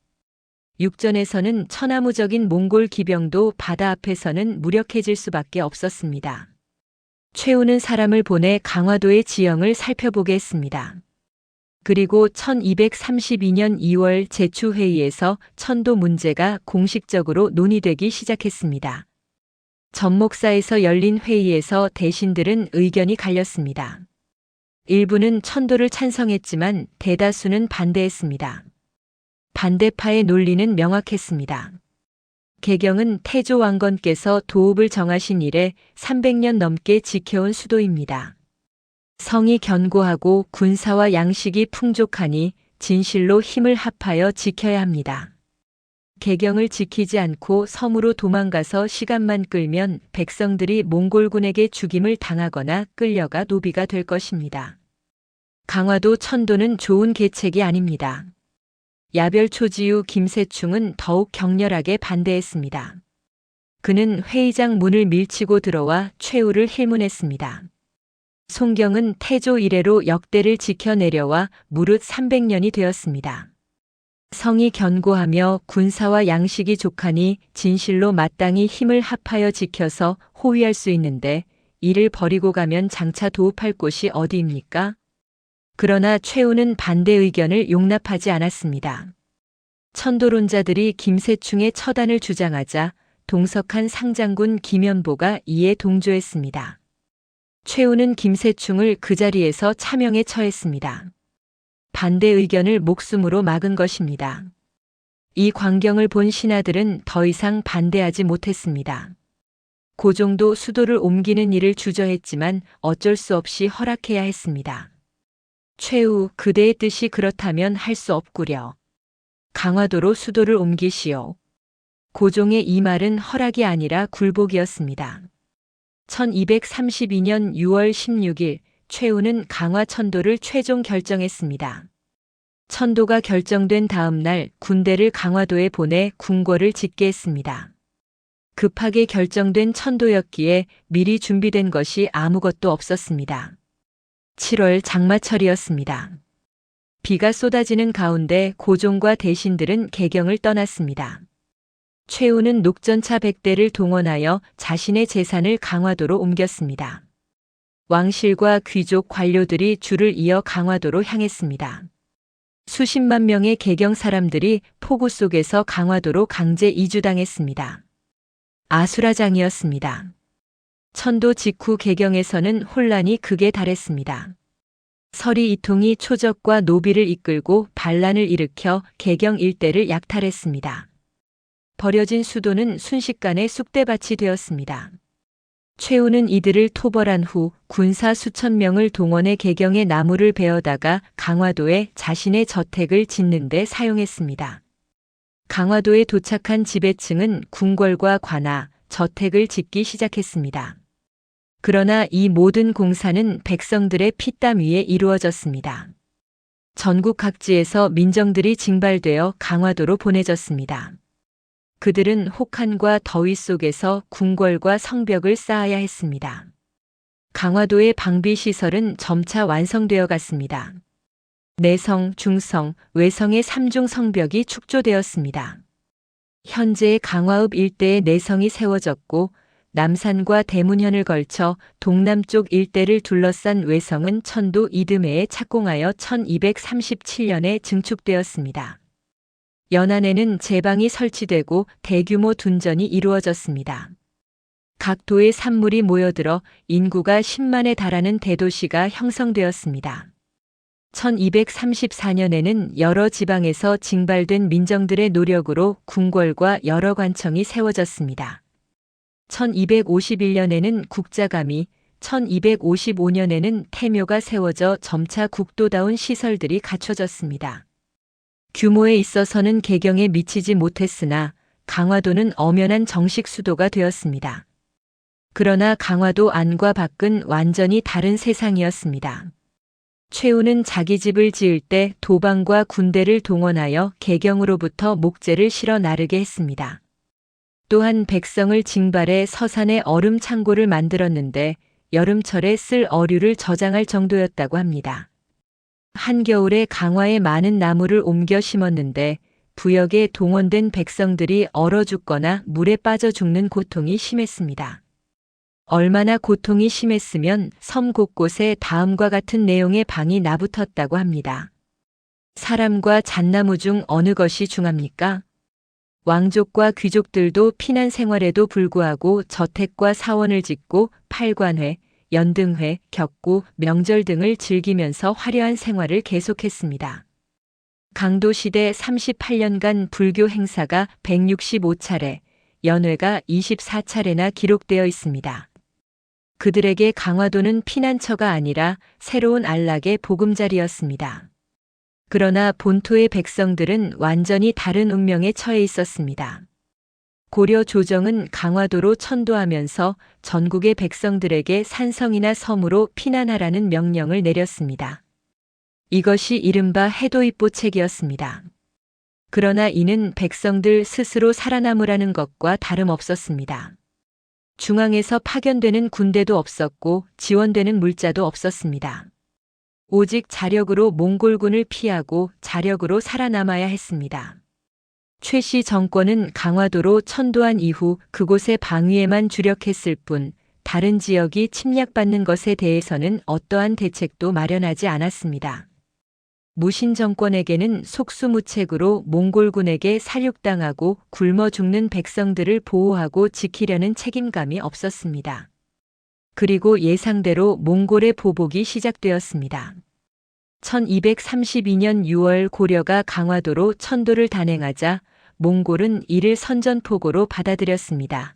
Speaker 1: 육전에서는 천하무적인 몽골 기병도 바다 앞에서는 무력해질 수밖에 없었습니다. 최후는 사람을 보내 강화도의 지형을 살펴보게 했습니다. 그리고 1232년 2월 제추회의에서 천도 문제가 공식적으로 논의되기 시작했습니다. 전목사에서 열린 회의에서 대신들은 의견이 갈렸습니다. 일부는 천도를 찬성했지만 대다수는 반대했습니다. 반대파의 논리는 명확했습니다. 개경은 태조 왕건께서 도읍을 정하신 이래 300년 넘게 지켜온 수도입니다. 성이 견고하고 군사와 양식이 풍족하니 진실로 힘을 합하여 지켜야 합니다. 개경을 지키지 않고 섬으로 도망가서 시간만 끌면 백성들이 몽골군에게 죽임을 당하거나 끌려가 노비가 될 것입니다. 강화도 천도는 좋은 계책이 아닙니다. 야별초지유 김세충은 더욱 격렬하게 반대했습니다. 그는 회의장 문을 밀치고 들어와 최후를 힐문했습니다. 송경은 태조 이래로 역대를 지켜 내려와 무릇 300년이 되었습니다. 성이 견고하며 군사와 양식이 족하니 진실로 마땅히 힘을 합하여 지켜서 호위할 수 있는데 이를 버리고 가면 장차 도읍할 곳이 어디입니까? 그러나 최후는 반대 의견을 용납하지 않았습니다. 천도론자들이 김세충의 처단을 주장하자 동석한 상장군 김연보가 이에 동조했습니다. 최후는 김세충을 그 자리에서 차명에 처했습니다. 반대 의견을 목숨으로 막은 것입니다. 이 광경을 본 신하들은 더 이상 반대하지 못했습니다. 고종도 수도를 옮기는 일을 주저했지만 어쩔 수 없이 허락해야 했습니다. 최후, 그대의 뜻이 그렇다면 할 수 없구려. 강화도로 수도를 옮기시오. 고종의 이 말은 허락이 아니라 굴복이었습니다. 1232년 6월 16일 최후는 강화 천도를 최종 결정했습니다. 천도가 결정된 다음 날 군대를 강화도에 보내 궁궐을 짓게 했습니다. 급하게 결정된 천도였기에 미리 준비된 것이 아무것도 없었습니다. 7월 장마철이었습니다. 비가 쏟아지는 가운데 고종과 대신들은 개경을 떠났습니다. 최후는 녹전차 100대를 동원하여 자신의 재산을 강화도로 옮겼습니다. 왕실과 귀족 관료들이 줄을 이어 강화도로 향했습니다. 수십만 명의 개경 사람들이 폭우 속에서 강화도로 강제 이주당했습니다. 아수라장이었습니다. 천도 직후 개경에서는 혼란이 극에 달했습니다. 서리 이통이 초적과 노비를 이끌고 반란을 일으켜 개경 일대를 약탈했습니다. 버려진 수도는 순식간에 쑥대밭이 되었습니다. 최후는 이들을 토벌한 후 군사 수천 명을 동원해 개경의 나무를 베어다가 강화도에 자신의 저택을 짓는 데 사용했습니다. 강화도에 도착한 지배층은 궁궐과 관아, 저택을 짓기 시작했습니다. 그러나 이 모든 공사는 백성들의 피땀 위에 이루어졌습니다. 전국 각지에서 민정들이 징발되어 강화도로 보내졌습니다. 그들은 혹한과 더위 속에서 궁궐과 성벽을 쌓아야 했습니다. 강화도의 방비시설은 점차 완성되어 갔습니다. 내성, 중성, 외성의 3중 성벽이 축조되었습니다. 현재 강화읍 일대에 내성이 세워졌고 남산과 대문현을 걸쳐 동남쪽 일대를 둘러싼 외성은 천도 이듬해에 착공하여 1237년에 증축되었습니다. 연안에는 제방이 설치되고 대규모 둔전이 이루어졌습니다. 각 도의 산물이 모여들어 인구가 10만에 달하는 대도시가 형성되었습니다. 1234년에는 여러 지방에서 징발된 민정들의 노력으로 궁궐과 여러 관청이 세워졌습니다. 1251년에는 국자감이, 1255년에는 태묘가 세워져 점차 국도다운 시설들이 갖춰졌습니다. 규모에 있어서는 개경에 미치지 못했으나 강화도는 엄연한 정식 수도가 되었습니다. 그러나 강화도 안과 밖은 완전히 다른 세상이었습니다. 최후는 자기 집을 지을 때 도방과 군대를 동원하여 개경으로부터 목재를 실어 나르게 했습니다. 또한 백성을 징발해 서산에 얼음 창고를 만들었는데 여름철에 쓸 어류를 저장할 정도였다고 합니다. 한겨울에 강화에 많은 나무를 옮겨 심었는데 부역에 동원된 백성들이 얼어 죽거나 물에 빠져 죽는 고통이 심했습니다. 얼마나 고통이 심했으면 섬 곳곳에 다음과 같은 내용의 방이 나붙었다고 합니다. 사람과 잣나무 중 어느 것이 중합니까? 왕족과 귀족들도 피난 생활에도 불구하고 저택과 사원을 짓고 팔관회, 연등회, 격구, 명절 등을 즐기면서 화려한 생활을 계속했습니다. 강도시대 38년간 불교 행사가 165차례, 연회가 24차례나 기록되어 있습니다. 그들에게 강화도는 피난처가 아니라 새로운 안락의 보금자리였습니다. 그러나 본토의 백성들은 완전히 다른 운명에 처해 있었습니다. 고려 조정은 강화도로 천도하면서 전국의 백성들에게 산성이나 섬으로 피난하라는 명령을 내렸습니다. 이것이 이른바 해도입보책이었습니다. 그러나 이는 백성들 스스로 살아남으라는 것과 다름없었습니다. 중앙에서 파견되는 군대도 없었고 지원되는 물자도 없었습니다. 오직 자력으로 몽골군을 피하고 자력으로 살아남아야 했습니다. 최씨 정권은 강화도로 천도한 이후 그곳의 방위에만 주력했을 뿐 다른 지역이 침략받는 것에 대해서는 어떠한 대책도 마련하지 않았습니다. 무신 정권에게는 속수무책으로 몽골군에게 살육당하고 굶어 죽는 백성들을 보호하고 지키려는 책임감이 없었습니다. 그리고 예상대로 몽골의 보복이 시작되었습니다. 1232년 6월 고려가 강화도로 천도를 단행하자 몽골은 이를 선전포고로 받아들였습니다.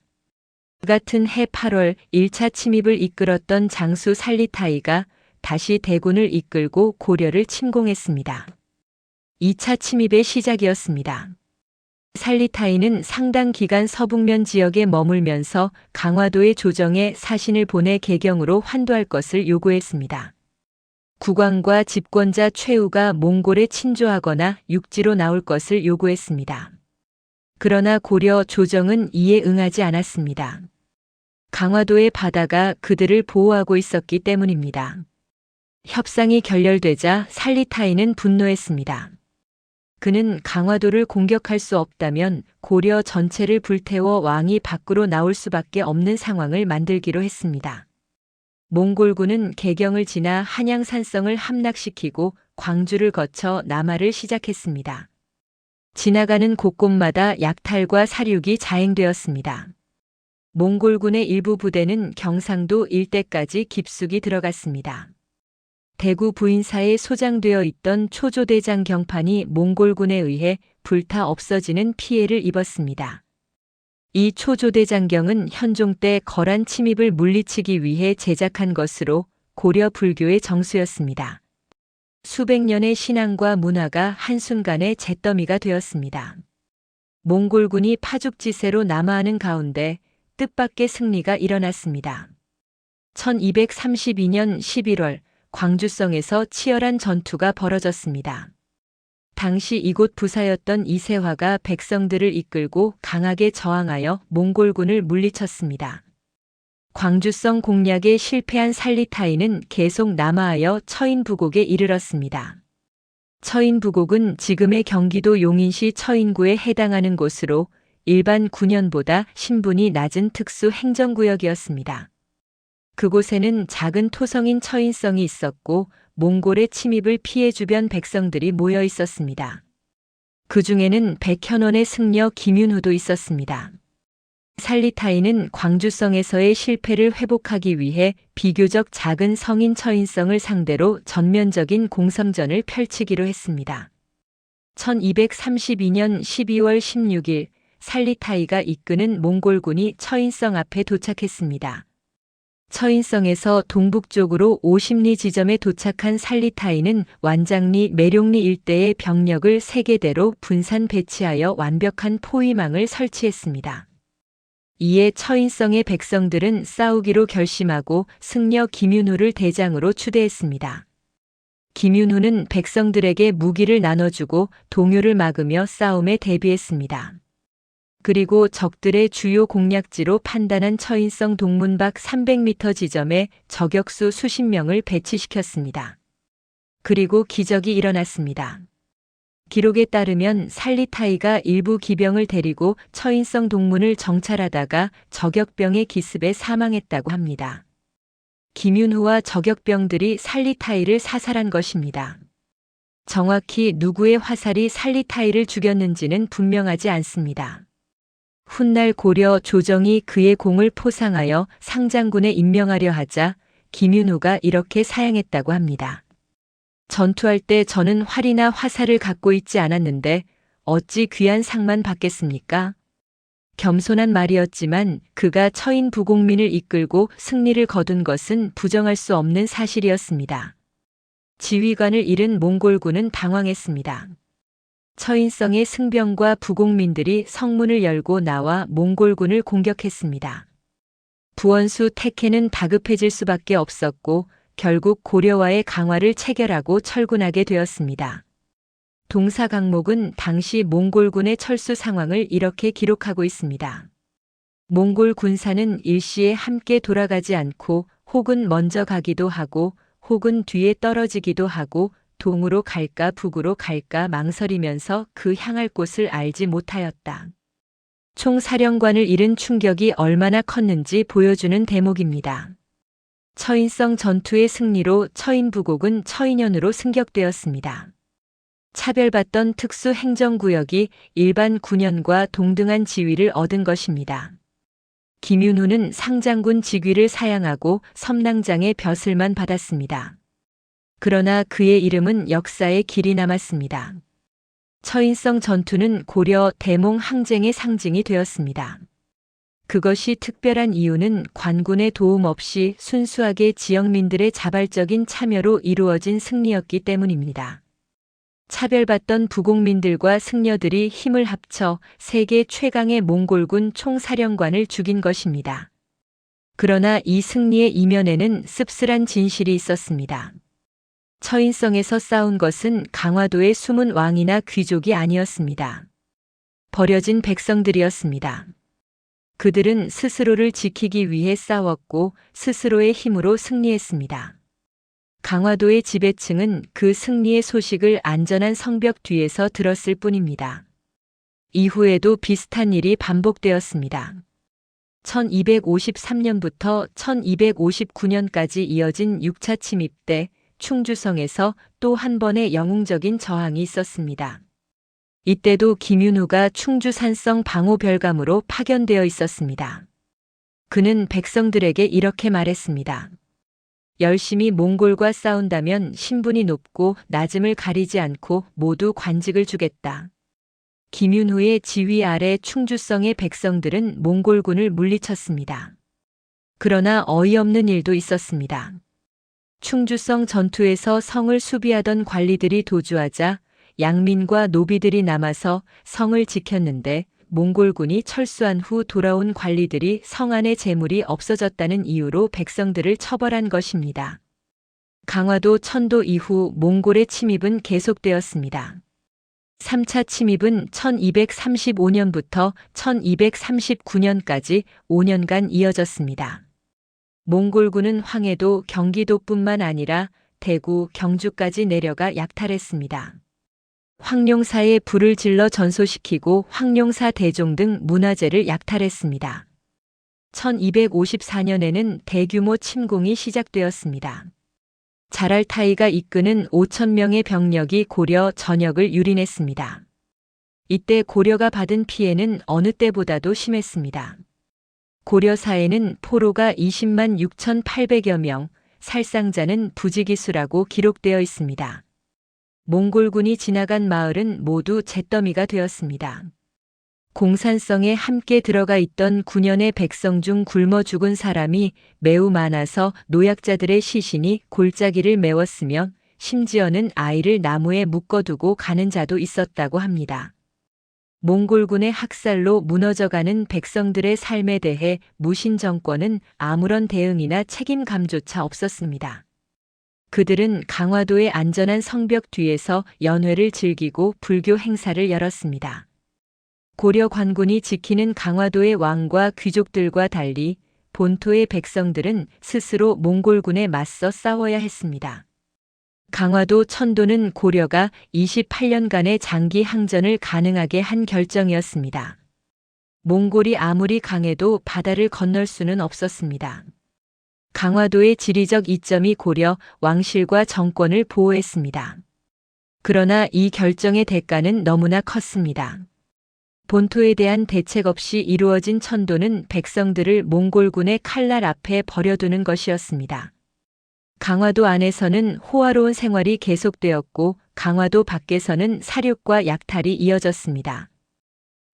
Speaker 1: 그 같은 해 8월 1차 침입을 이끌었던 장수 살리타이가 다시 대군을 이끌고 고려를 침공했습니다. 2차 침입의 시작이었습니다. 살리타이는 상당 기간 서북면 지역에 머물면서 강화도의 조정에 사신을 보내 개경으로 환도할 것을 요구했습니다. 국왕과 집권자 최후가 몽골에 친조하거나 육지로 나올 것을 요구했습니다. 그러나 고려 조정은 이에 응하지 않았습니다. 강화도의 바다가 그들을 보호하고 있었기 때문입니다. 협상이 결렬되자 살리타이는 분노했습니다. 그는 강화도를 공격할 수 없다면 고려 전체를 불태워 왕이 밖으로 나올 수밖에 없는 상황을 만들기로 했습니다. 몽골군은 개경을 지나 한양산성을 함락시키고 광주를 거쳐 남하를 시작했습니다. 지나가는 곳곳마다 약탈과 살육이 자행되었습니다. 몽골군의 일부 부대는 경상도 일대까지 깊숙이 들어갔습니다. 대구 부인사에 소장되어 있던 초조대장 경판이 몽골군에 의해 불타 없어지는 피해를 입었습니다. 이 초조대장경은 현종 때 거란 침입을 물리치기 위해 제작한 것으로 고려 불교의 정수였습니다. 수백 년의 신앙과 문화가 한순간에 잿더미가 되었습니다. 몽골군이 파죽지세로 남하하는 가운데 뜻밖의 승리가 일어났습니다. 1232년 11월 광주성에서 치열한 전투가 벌어졌습니다. 당시 이곳 부사였던 이세화가 백성들을 이끌고 강하게 저항하여 몽골군을 물리쳤습니다. 광주성 공략에 실패한 살리타이는 계속 남하하여 처인부곡에 이르렀습니다. 처인부곡은 지금의 경기도 용인시 처인구에 해당하는 곳으로 일반 군현보다 신분이 낮은 특수 행정구역이었습니다. 그곳에는 작은 토성인 처인성이 있었고 몽골의 침입을 피해 주변 백성들이 모여 있었습니다. 그 중에는 백현원의 승려 김윤후도 있었습니다. 살리타이는 광주성에서의 실패를 회복하기 위해 비교적 작은 성인 처인성을 상대로 전면적인 공성전을 펼치기로 했습니다. 1232년 12월 16일 살리타이가 이끄는 몽골군이 처인성 앞에 도착했습니다. 처인성에서 동북쪽으로 50리 지점에 도착한 살리타이는 완장리, 매룡리 일대의 병력을 3개대로 분산 배치하여 완벽한 포위망을 설치했습니다. 이에 처인성의 백성들은 싸우기로 결심하고 승려 김윤후를 대장으로 추대했습니다. 김윤후는 백성들에게 무기를 나눠주고 동요를 막으며 싸움에 대비했습니다. 그리고 적들의 주요 공략지로 판단한 처인성 동문 밖 300m 지점에 저격수 수십 명을 배치시켰습니다. 그리고 기적이 일어났습니다. 기록에 따르면 살리타이가 일부 기병을 데리고 처인성 동문을 정찰하다가 저격병의 기습에 사망했다고 합니다. 김윤후와 저격병들이 살리타이를 사살한 것입니다. 정확히 누구의 화살이 살리타이를 죽였는지는 분명하지 않습니다. 훗날 고려 조정이 그의 공을 포상하여 상장군에 임명하려 하자 김윤후가 이렇게 사양했다고 합니다. 전투할 때 저는 활이나 화살을 갖고 있지 않았는데 어찌 귀한 상만 받겠습니까? 겸손한 말이었지만 그가 처인 부곡민을 이끌고 승리를 거둔 것은 부정할 수 없는 사실이었습니다. 지휘관을 잃은 몽골군은 당황했습니다. 처인성의 승병과 부곡민들이 성문을 열고 나와 몽골군을 공격했습니다. 부원수 태케는 다급해질 수밖에 없었고 결국 고려와의 강화를 체결하고 철군하게 되었습니다. 동사강목은 당시 몽골군의 철수 상황을 이렇게 기록하고 있습니다. 몽골 군사는 일시에 함께 돌아가지 않고 혹은 먼저 가기도 하고 혹은 뒤에 떨어지기도 하고 동으로 갈까 북으로 갈까 망설이면서 그 향할 곳을 알지 못하였다. 총사령관을 잃은 충격이 얼마나 컸는지 보여주는 대목입니다. 처인성 전투의 승리로 처인부곡은 처인현으로 승격되었습니다. 차별받던 특수 행정구역이 일반 군현과 동등한 지위를 얻은 것입니다. 김윤후는 상장군 직위를 사양하고 섬낭장의 벼슬만 받았습니다. 그러나 그의 이름은 역사에 길이 남았습니다. 처인성 전투는 고려 대몽 항쟁의 상징이 되었습니다. 그것이 특별한 이유는 관군의 도움 없이 순수하게 지역민들의 자발적인 참여로 이루어진 승리였기 때문입니다. 차별받던 부곡민들과 승려들이 힘을 합쳐 세계 최강의 몽골군 총사령관을 죽인 것입니다. 그러나 이 승리의 이면에는 씁쓸한 진실이 있었습니다. 처인성에서 싸운 것은 강화도의 숨은 왕이나 귀족이 아니었습니다. 버려진 백성들이었습니다. 그들은 스스로를 지키기 위해 싸웠고 스스로의 힘으로 승리했습니다. 강화도의 지배층은 그 승리의 소식을 안전한 성벽 뒤에서 들었을 뿐입니다. 이후에도 비슷한 일이 반복되었습니다. 1253년부터 1259년까지 이어진 6차 침입 때 충주성에서 또 한 번의 영웅적인 저항이 있었습니다. 이때도 김윤후가 충주 산성 방호 별감으로 파견되어 있었습니다. 그는 백성들에게 이렇게 말했습니다. 열심히 몽골과 싸운다면 신분이 높고 낮음을 가리지 않고 모두 관직을 주겠다. 김윤후의 지휘 아래 충주성의 백성들은 몽골군을 물리쳤습니다. 그러나 어이없는 일도 있었습니다. 충주성 전투에서 성을 수비하던 관리들이 도주하자 양민과 노비들이 남아서 성을 지켰는데 몽골군이 철수한 후 돌아온 관리들이 성 안의 재물이 없어졌다는 이유로 백성들을 처벌한 것입니다. 강화도 천도 이후 몽골의 침입은 계속되었습니다. 3차 침입은 1235년부터 1239년까지 5년간 이어졌습니다. 몽골군은 황해도, 경기도뿐만 아니라 대구, 경주까지 내려가 약탈했습니다. 황룡사에 불을 질러 전소시키고 황룡사 대종 등 문화재를 약탈했습니다. 1254년에는 대규모 침공이 시작되었습니다. 자랄타이가 이끄는 5,000명의 병력이 고려 전역을 유린했습니다. 이때 고려가 받은 피해는 어느 때보다도 심했습니다. 고려사에는 포로가 20만 6,800여 명, 살상자는 부지기수라고 기록되어 있습니다. 몽골군이 지나간 마을은 모두 잿더미가 되었습니다. 공산성에 함께 들어가 있던 9년의 백성 중 굶어 죽은 사람이 매우 많아서 노약자들의 시신이 골짜기를 메웠으며 심지어는 아이를 나무에 묶어두고 가는 자도 있었다고 합니다. 몽골군의 학살로 무너져가는 백성들의 삶에 대해 무신 정권은 아무런 대응이나 책임감조차 없었습니다. 그들은 강화도의 안전한 성벽 뒤에서 연회를 즐기고 불교 행사를 열었습니다. 고려 관군이 지키는 강화도의 왕과 귀족들과 달리 본토의 백성들은 스스로 몽골군에 맞서 싸워야 했습니다. 강화도 천도는 고려가 28년간의 장기 항전을 가능하게 한 결정이었습니다. 몽골이 아무리 강해도 바다를 건널 수는 없었습니다. 강화도의 지리적 이점이 고려 왕실과 정권을 보호했습니다. 그러나 이 결정의 대가는 너무나 컸습니다. 본토에 대한 대책 없이 이루어진 천도는 백성들을 몽골군의 칼날 앞에 버려두는 것이었습니다. 강화도 안에서는 호화로운 생활이 계속되었고 강화도 밖에서는 사륙과 약탈이 이어졌습니다.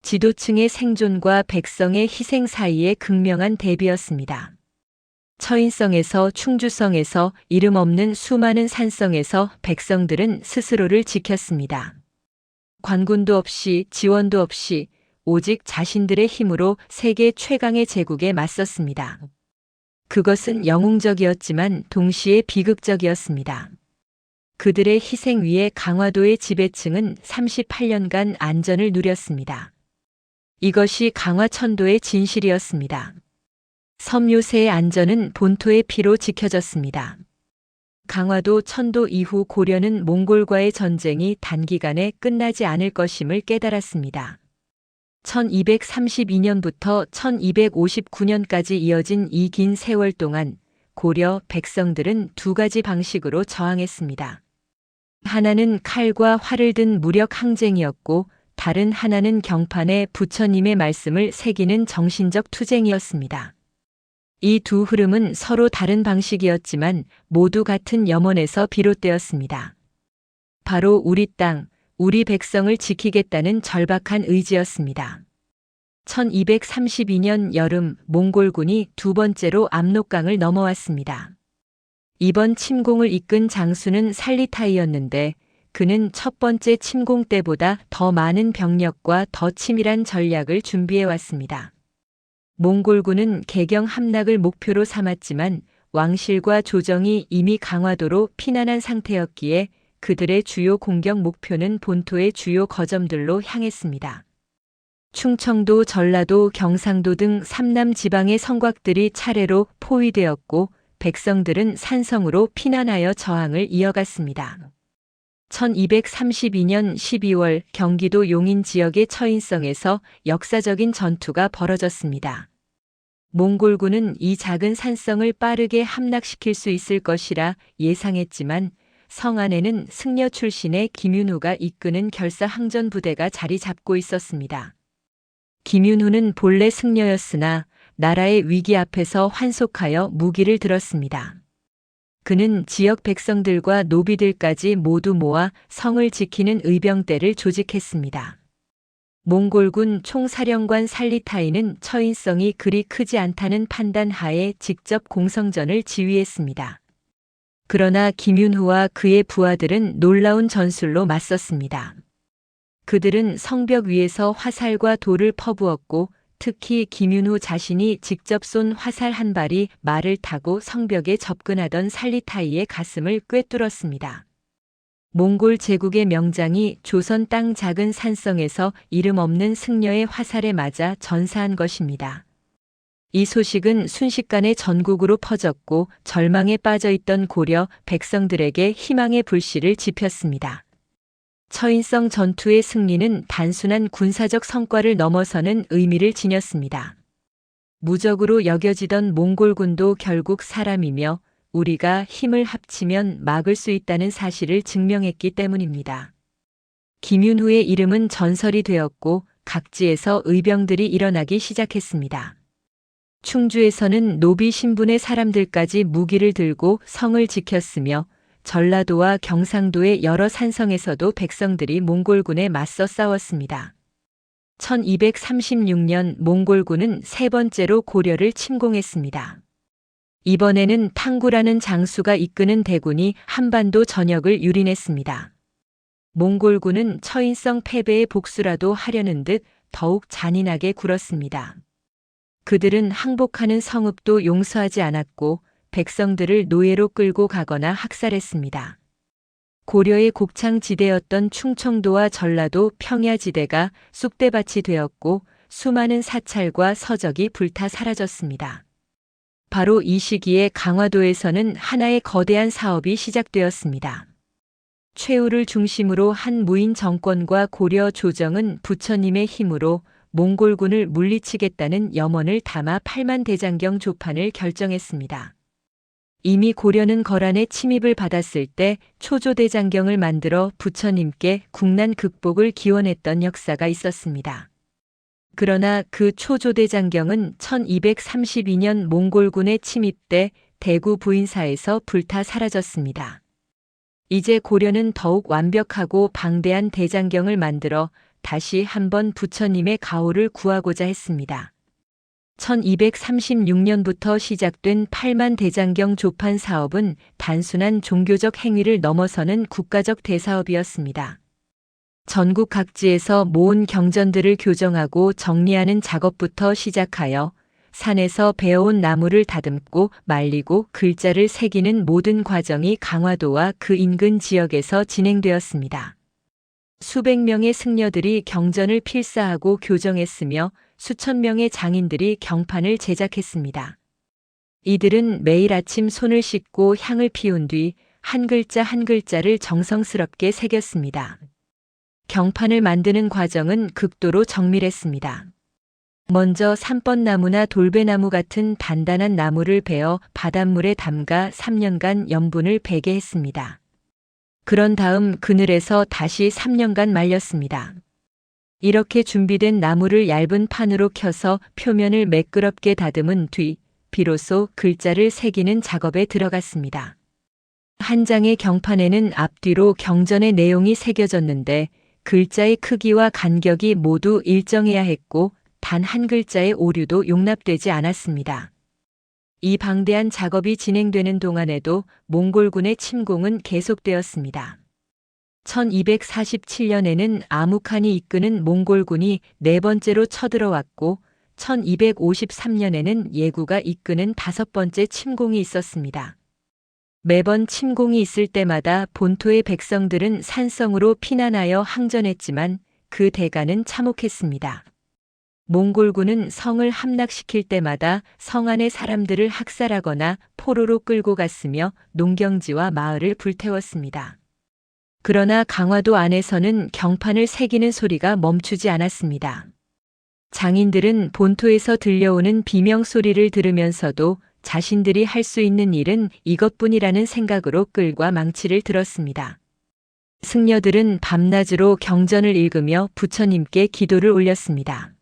Speaker 1: 지도층의 생존과 백성의 희생 사이의 극명한 대비였습니다. 처인성에서 충주성에서 이름 없는 수많은 산성에서 백성들은 스스로를 지켰습니다. 관군도 없이 지원도 없이 오직 자신들의 힘으로 세계 최강의 제국에 맞섰습니다. 그것은 영웅적이었지만 동시에 비극적이었습니다. 그들의 희생 위에 강화도의 지배층은 38년간 안전을 누렸습니다. 이것이 강화천도의 진실이었습니다. 섬유세의 안전은 본토의 피로 지켜졌습니다. 강화도 천도 이후 고려는 몽골과의 전쟁이 단기간에 끝나지 않을 것임을 깨달았습니다. 1232년부터 1259년까지 이어진 이 긴 세월 동안 고려 백성들은 두 가지 방식으로 저항했습니다. 하나는 칼과 활을 든 무력 항쟁이었고 다른 하나는 경판에 부처님의 말씀을 새기는 정신적 투쟁이었습니다. 이 두 흐름은 서로 다른 방식이었지만 모두 같은 염원에서 비롯되었습니다. 바로 우리 땅, 우리 백성을 지키겠다는 절박한 의지였습니다. 1232년 여름 몽골군이 두 번째로 압록강을 넘어왔습니다. 이번 침공을 이끈 장수는 살리타이였는데 그는 첫 번째 침공 때보다 더 많은 병력과 더 치밀한 전략을 준비해 왔습니다. 몽골군은 개경 함락을 목표로 삼았지만 왕실과 조정이 이미 강화도로 피난한 상태였기에 그들의 주요 공격 목표는 본토의 주요 거점들로 향했습니다. 충청도, 전라도, 경상도 등 삼남 지방의 성곽들이 차례로 포위되었고 백성들은 산성으로 피난하여 저항을 이어갔습니다. 1232년 12월 경기도 용인 지역의 처인성에서 역사적인 전투가 벌어졌습니다. 몽골군은 이 작은 산성을 빠르게 함락시킬 수 있을 것이라 예상했지만 성 안에는 승려 출신의 김윤후가 이끄는 결사 항전 부대가 자리 잡고 있었습니다. 김윤후는 본래 승려였으나 나라의 위기 앞에서 환속하여 무기를 들었습니다. 그는 지역 백성들과 노비들까지 모두 모아 성을 지키는 의병대를 조직했습니다. 몽골군 총사령관 살리타이는 처인성이 그리 크지 않다는 판단하에 직접 공성전을 지휘했습니다. 그러나 김윤후와 그의 부하들은 놀라운 전술로 맞섰습니다. 그들은 성벽 위에서 화살과 돌을 퍼부었고 특히 김윤후 자신이 직접 쏜 화살 한 발이 말을 타고 성벽에 접근하던 살리타이의 가슴을 꿰뚫었습니다. 몽골 제국의 명장이 조선 땅 작은 산성에서 이름 없는 승려의 화살에 맞아 전사한 것입니다. 이 소식은 순식간에 전국으로 퍼졌고 절망에 빠져있던 고려 백성들에게 희망의 불씨를 지폈습니다. 처인성 전투의 승리는 단순한 군사적 성과를 넘어서는 의미를 지녔습니다. 무적으로 여겨지던 몽골군도 결국 사람이며 우리가 힘을 합치면 막을 수 있다는 사실을 증명했기 때문입니다. 김윤후의 이름은 전설이 되었고 각지에서 의병들이 일어나기 시작했습니다. 충주에서는 노비 신분의 사람들까지 무기를 들고 성을 지켰으며 전라도와 경상도의 여러 산성에서도 백성들이 몽골군에 맞서 싸웠습니다. 1236년 몽골군은 세 번째로 고려를 침공했습니다. 이번에는 탕구라는 장수가 이끄는 대군이 한반도 전역을 유린했습니다. 몽골군은 처인성 패배의 복수라도 하려는 듯 더욱 잔인하게 굴었습니다. 그들은 항복하는 성읍도 용서하지 않았고 백성들을 노예로 끌고 가거나 학살했습니다. 고려의 곡창지대였던 충청도와 전라도 평야지대가 쑥대밭이 되었고 수많은 사찰과 서적이 불타 사라졌습니다. 바로 이 시기에 강화도에서는 하나의 거대한 사업이 시작되었습니다. 최후를 중심으로 한 무인 정권과 고려 조정은 부처님의 힘으로 몽골군을 물리치겠다는 염원을 담아 8만 대장경 조판을 결정했습니다. 이미 고려는 거란의 침입을 받았을 때 초조대장경을 만들어 부처님께 국난 극복을 기원했던 역사가 있었습니다. 그러나 그 초조대장경은 1232년 몽골군의 침입 때 대구 부인사에서 불타 사라졌습니다. 이제 고려는 더욱 완벽하고 방대한 대장경을 만들어 다시 한번 부처님의 가호를 구하고자 했습니다. 1236년부터 시작된 8만 대장경 조판 사업은 단순한 종교적 행위를 넘어서는 국가적 대사업이었습니다. 전국 각지에서 모은 경전들을 교정하고 정리하는 작업부터 시작하여 산에서 베어온 나무를 다듬고 말리고 글자를 새기는 모든 과정이 강화도와 그 인근 지역에서 진행되었습니다. 수백 명의 승려들이 경전을 필사하고 교정했으며 수천 명의 장인들이 경판을 제작했습니다. 이들은 매일 아침 손을 씻고 향을 피운 뒤 한 글자 한 글자를 정성스럽게 새겼습니다. 경판을 만드는 과정은 극도로 정밀했습니다. 먼저 삼번나무나 돌배나무 같은 단단한 나무를 베어 바닷물에 담가 3년간 염분을 배게 했습니다. 그런 다음 그늘에서 다시 3년간 말렸습니다. 이렇게 준비된 나무를 얇은 판으로 켜서 표면을 매끄럽게 다듬은 뒤 비로소 글자를 새기는 작업에 들어갔습니다. 한 장의 경판에는 앞뒤로 경전의 내용이 새겨졌는데 글자의 크기와 간격이 모두 일정해야 했고 단 한 글자의 오류도 용납되지 않았습니다. 이 방대한 작업이 진행되는 동안에도 몽골군의 침공은 계속되었습니다. 1247년에는 아무칸이 이끄는 몽골군이 네 번째로 쳐들어왔고 1253년에는 예구가 이끄는 다섯 번째 침공이 있었습니다. 매번 침공이 있을 때마다 본토의 백성들은 산성으로 피난하여 항전했지만 그 대가는 참혹했습니다. 몽골군은 성을 함락시킬 때마다 성 안의 사람들을 학살하거나 포로로 끌고 갔으며 농경지와 마을을 불태웠습니다. 그러나 강화도 안에서는 경판을 새기는 소리가 멈추지 않았습니다. 장인들은 본토에서 들려오는 비명 소리를 들으면서도 자신들이 할 수 있는 일은 이것뿐이라는 생각으로 끌과 망치를 들었습니다. 승려들은 밤낮으로 경전을 읽으며 부처님께 기도를 올렸습니다.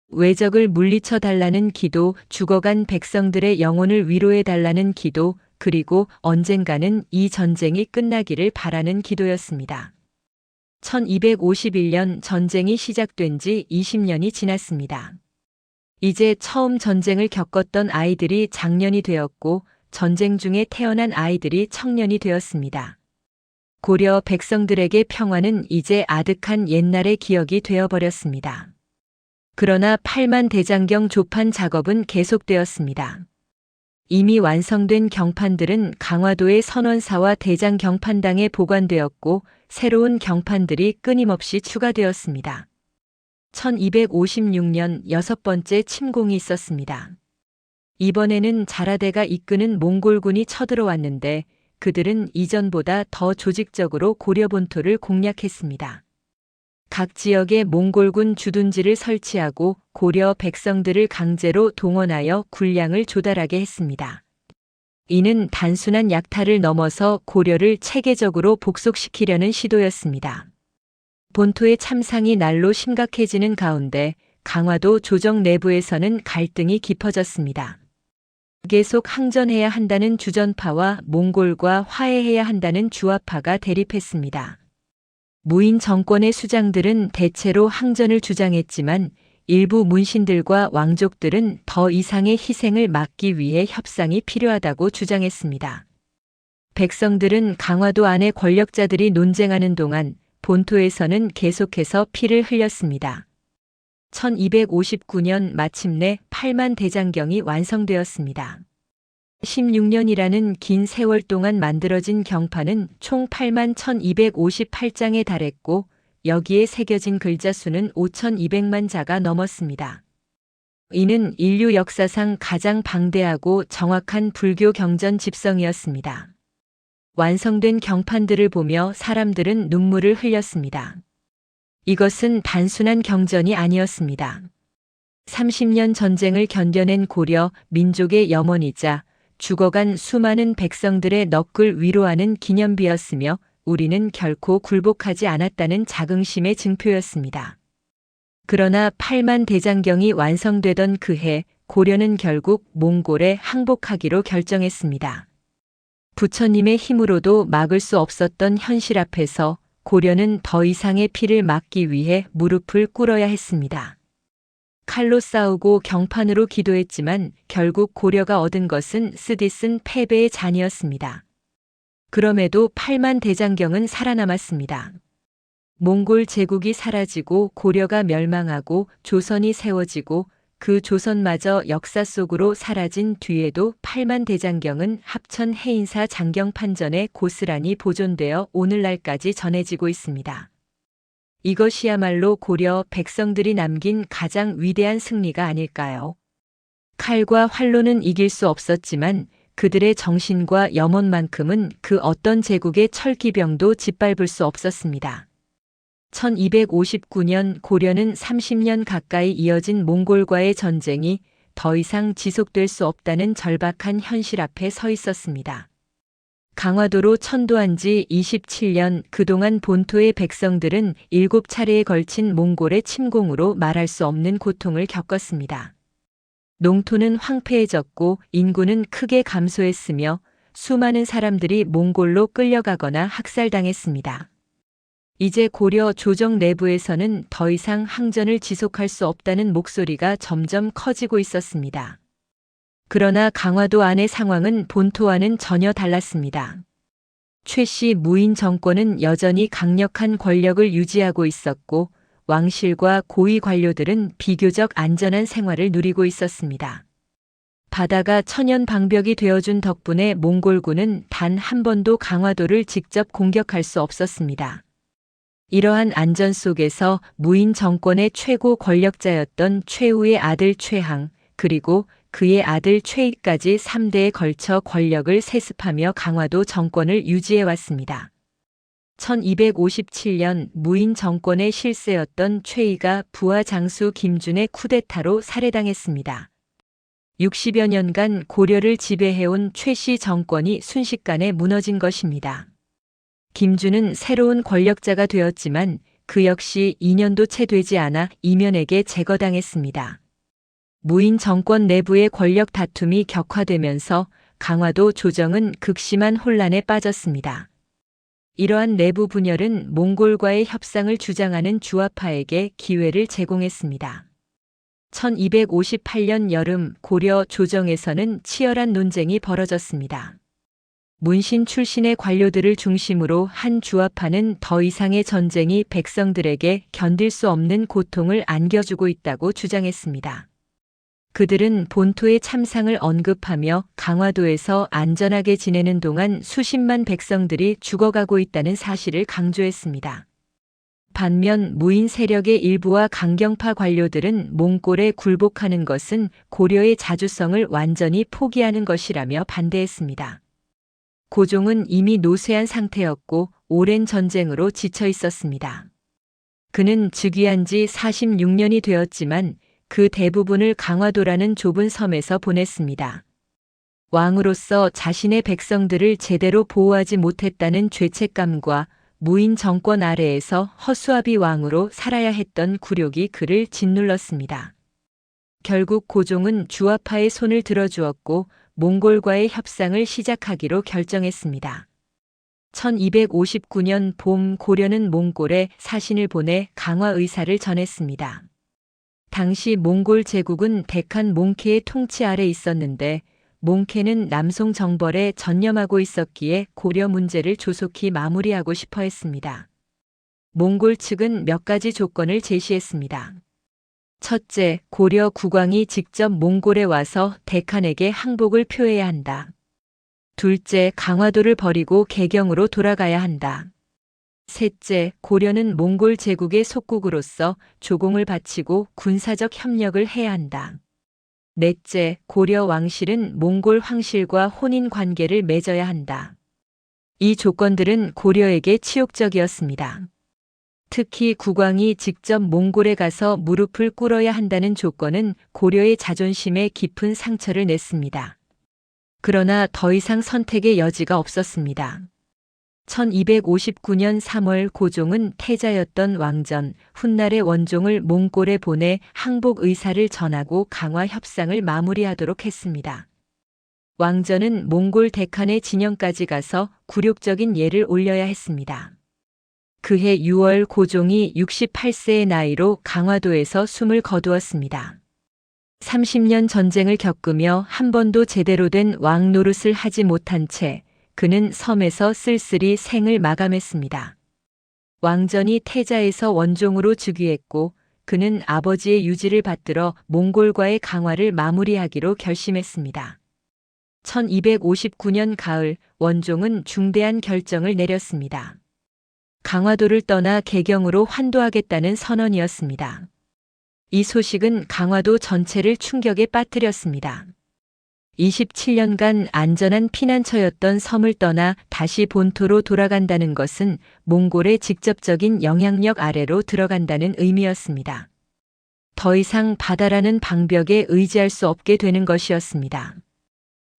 Speaker 1: 외적을 물리쳐 달라는 기도, 죽어간 백성들의 영혼을 위로해 달라는 기도, 그리고 언젠가는 이 전쟁이 끝나기를 바라는 기도였습니다. 1251년 전쟁이 시작된 지 20년이 지났습니다. 이제 처음 전쟁을 겪었던 아이들이 장년이 되었고 전쟁 중에 태어난 아이들이 청년이 되었습니다. 고려 백성들에게 평화는 이제 아득한 옛날의 기억이 되어버렸습니다. 그러나 8만 대장경 조판 작업은 계속되었습니다. 이미 완성된 경판들은 강화도의 선원사와 대장 경판당에 보관되었고 새로운 경판들이 끊임없이 추가되었습니다. 1256년 여섯 번째 침공이 있었습니다. 이번에는 자라대가 이끄는 몽골군이 쳐들어왔는데 그들은 이전보다 더 조직적으로 고려 본토를 공략했습니다. 각 지역에 몽골군 주둔지를 설치하고 고려 백성들을 강제로 동원하여 군량을 조달하게 했습니다. 이는 단순한 약탈을 넘어서 고려를 체계적으로 복속시키려는 시도였습니다. 본토의 참상이 날로 심각해지는 가운데 강화도 조정 내부에서는 갈등이 깊어졌습니다. 계속 항전해야 한다는 주전파와 몽골과 화해해야 한다는 주화파가 대립했습니다. 무인 정권의 수장들은 대체로 항전을 주장했지만 일부 문신들과 왕족들은 더 이상의 희생을 막기 위해 협상이 필요하다고 주장했습니다. 백성들은 강화도 안의 권력자들이 논쟁하는 동안 본토에서는 계속해서 피를 흘렸습니다. 1259년 마침내 8만 대장경이 완성되었습니다. 16년이라는 긴 세월 동안 만들어진 경판은 총 8만 1258장에 달했고 여기에 새겨진 글자 수는 5200만 자가 넘었습니다. 이는 인류 역사상 가장 방대하고 정확한 불교 경전 집성이었습니다. 완성된 경판들을 보며 사람들은 눈물을 흘렸습니다. 이것은 단순한 경전이 아니었습니다. 30년 전쟁을 견뎌낸 고려 민족의 염원이자 죽어간 수많은 백성들의 넋을 위로하는 기념비였으며 우리는 결코 굴복하지 않았다는 자긍심의 증표였습니다. 그러나 8만 대장경이 완성되던 그해 고려는 결국 몽골에 항복하기로 결정했습니다. 부처님의 힘으로도 막을 수 없었던 현실 앞에서 고려는 더 이상의 피를 막기 위해 무릎을 꿇어야 했습니다. 칼로 싸우고 경판으로 기도했지만 결국 고려가 얻은 것은 쓰디쓴 패배의 잔이었습니다. 그럼에도 8만 대장경은 살아남았습니다. 몽골 제국이 사라지고 고려가 멸망하고 조선이 세워지고 그 조선마저 역사 속으로 사라진 뒤에도 8만 대장경은 합천 해인사 장경판전에 고스란히 보존되어 오늘날까지 전해지고 있습니다. 이것이야말로 고려 백성들이 남긴 가장 위대한 승리가 아닐까요? 칼과 활로는 이길 수 없었지만 그들의 정신과 염원만큼은 그 어떤 제국의 철기병도 짓밟을 수 없었습니다. 1259년 고려는 30년 가까이 이어진 몽골과의 전쟁이 더 이상 지속될 수 없다는 절박한 현실 앞에 서 있었습니다. 강화도로 천도한 지 27년, 그동안 본토의 백성들은 7차례에 걸친 몽골의 침공으로 말할 수 없는 고통을 겪었습니다. 농토는 황폐해졌고 인구는 크게 감소했으며 수많은 사람들이 몽골로 끌려가거나 학살당했습니다. 이제 고려 조정 내부에서는 더 이상 항전을 지속할 수 없다는 목소리가 점점 커지고 있었습니다. 그러나 강화도 안의 상황은 본토와는 전혀 달랐습니다. 최씨 무인 정권은 여전히 강력한 권력을 유지하고 있었고 왕실과 고위 관료들은 비교적 안전한 생활을 누리고 있었습니다. 바다가 천연 방벽이 되어준 덕분에 몽골군은 단 한 번도 강화도를 직접 공격할 수 없었습니다. 이러한 안전 속에서 무인 정권의 최고 권력자였던 최후의 아들 최항, 그리고 그의 아들 최익까지 3대에 걸쳐 권력을 세습하며 강화도 정권을 유지해왔습니다. 1257년 무인 정권의 실세였던 최이가 부하 장수 김준의 쿠데타로 살해당했습니다. 60여 년간 고려를 지배해온 최씨 정권이 순식간에 무너진 것입니다. 김준은 새로운 권력자가 되었지만 그 역시 2년도 채 되지 않아 이면에게 제거당했습니다. 무인 정권 내부의 권력 다툼이 격화되면서 강화도 조정은 극심한 혼란에 빠졌습니다. 이러한 내부 분열은 몽골과의 협상을 주장하는 주화파에게 기회를 제공했습니다. 1258년 여름 고려 조정에서는 치열한 논쟁이 벌어졌습니다. 문신 출신의 관료들을 중심으로 한 주화파는 더 이상의 전쟁이 백성들에게 견딜 수 없는 고통을 안겨주고 있다고 주장했습니다. 그들은 본토의 참상을 언급하며 강화도에서 안전하게 지내는 동안 수십만 백성들이 죽어가고 있다는 사실을 강조했습니다. 반면 무인 세력의 일부와 강경파 관료들은 몽골에 굴복하는 것은 고려의 자주성을 완전히 포기하는 것이라며 반대했습니다. 고종은 이미 노쇠한 상태였고 오랜 전쟁으로 지쳐 있었습니다. 그는 즉위한 지 46년이 되었지만 그 대부분을 강화도라는 좁은 섬에서 보냈습니다. 왕으로서 자신의 백성들을 제대로 보호하지 못했다는 죄책감과 무인 정권 아래에서 허수아비 왕으로 살아야 했던 굴욕이 그를 짓눌렀습니다. 결국 고종은 주화파의 손을 들어주었고 몽골과의 협상을 시작하기로 결정했습니다. 1259년 봄 고려는 몽골에 사신을 보내 강화 의사를 전했습니다. 당시 몽골 제국은 데칸 몽케의 통치 아래 있었는데 몽케는 남송 정벌에 전념하고 있었기에 고려 문제를 조속히 마무리하고 싶어 했습니다. 몽골 측은 몇 가지 조건을 제시했습니다. 첫째, 고려 국왕이 직접 몽골에 와서 데칸에게 항복을 표해야 한다. 둘째, 강화도를 버리고 개경으로 돌아가야 한다. 셋째, 고려는 몽골 제국의 속국으로서 조공을 바치고 군사적 협력을 해야 한다. 넷째, 고려 왕실은 몽골 황실과 혼인 관계를 맺어야 한다. 이 조건들은 고려에게 치욕적이었습니다. 특히 국왕이 직접 몽골에 가서 무릎을 꿇어야 한다는 조건은 고려의 자존심에 깊은 상처를 냈습니다. 그러나 더 이상 선택의 여지가 없었습니다. 1259년 3월 고종은 태자였던 왕전 훗날의 원종을 몽골에 보내 항복 의사를 전하고 강화 협상을 마무리하도록 했습니다. 왕전은 몽골 데칸의 진영까지 가서 굴욕적인 예를 올려야 했습니다. 그해 6월 고종이 68세의 나이로 강화도에서 숨을 거두었습니다. 30년 전쟁을 겪으며 한 번도 제대로 된 왕 노릇을 하지 못한 채 그는 섬에서 쓸쓸히 생을 마감했습니다. 왕전이 태자에서 원종으로 즉위했고 그는 아버지의 유지를 받들어 몽골과의 강화를 마무리하기로 결심했습니다. 1259년 가을 원종은 중대한 결정을 내렸습니다. 강화도를 떠나 개경으로 환도하겠다는 선언이었습니다. 이 소식은 강화도 전체를 충격에 빠뜨렸습니다. 27년간 안전한 피난처였던 섬을 떠나 다시 본토로 돌아간다는 것은 몽골의 직접적인 영향력 아래로 들어간다는 의미였습니다. 더 이상 바다라는 방벽에 의지할 수 없게 되는 것이었습니다.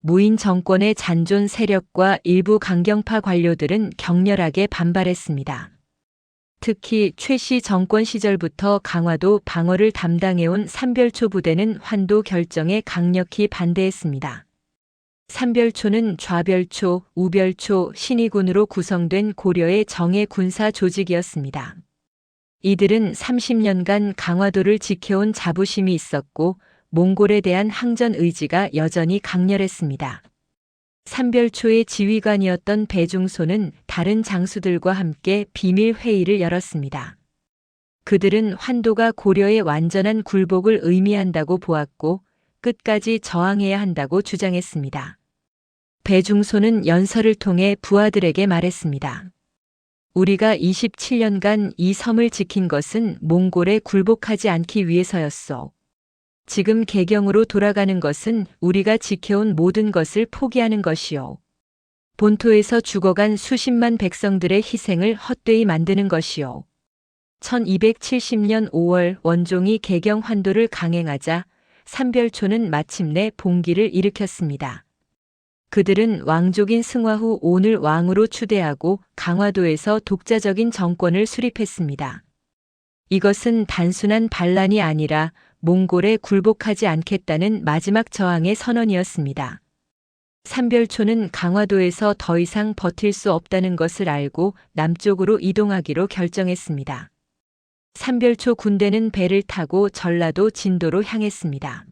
Speaker 1: 무인 정권의 잔존 세력과 일부 강경파 관료들은 격렬하게 반발했습니다. 특히 최씨 정권 시절부터 강화도 방어를 담당해온 삼별초 부대는 환도 결정에 강력히 반대했습니다. 삼별초는 좌별초, 우별초, 신의군으로 구성된 고려의 정예 군사 조직이었습니다. 이들은 30년간 강화도를 지켜온 자부심이 있었고 몽골에 대한 항전 의지가 여전히 강렬했습니다. 삼별초의 지휘관이었던 배중소는 다른 장수들과 함께 비밀 회의를 열었습니다. 그들은 환도가 고려의 완전한 굴복을 의미한다고 보았고 끝까지 저항해야 한다고 주장했습니다. 배중소는 연설을 통해 부하들에게 말했습니다. 우리가 27년간 이 섬을 지킨 것은 몽골에 굴복하지 않기 위해서였소. 지금 개경으로 돌아가는 것은 우리가 지켜온 모든 것을 포기하는 것이요. 본토에서 죽어간 수십만 백성들의 희생을 헛되이 만드는 것이요. 1270년 5월 원종이 개경 환도를 강행하자 삼별초는 마침내 봉기를 일으켰습니다. 그들은 왕족인 승화후 온을 왕으로 추대하고 강화도에서 독자적인 정권을 수립했습니다. 이것은 단순한 반란이 아니라 몽골에 굴복하지 않겠다는 마지막 저항의 선언이었습니다. 삼별초는 강화도에서 더 이상 버틸 수 없다는 것을 알고 남쪽으로 이동하기로 결정했습니다. 삼별초 군대는 배를 타고 전라도 진도로 향했습니다.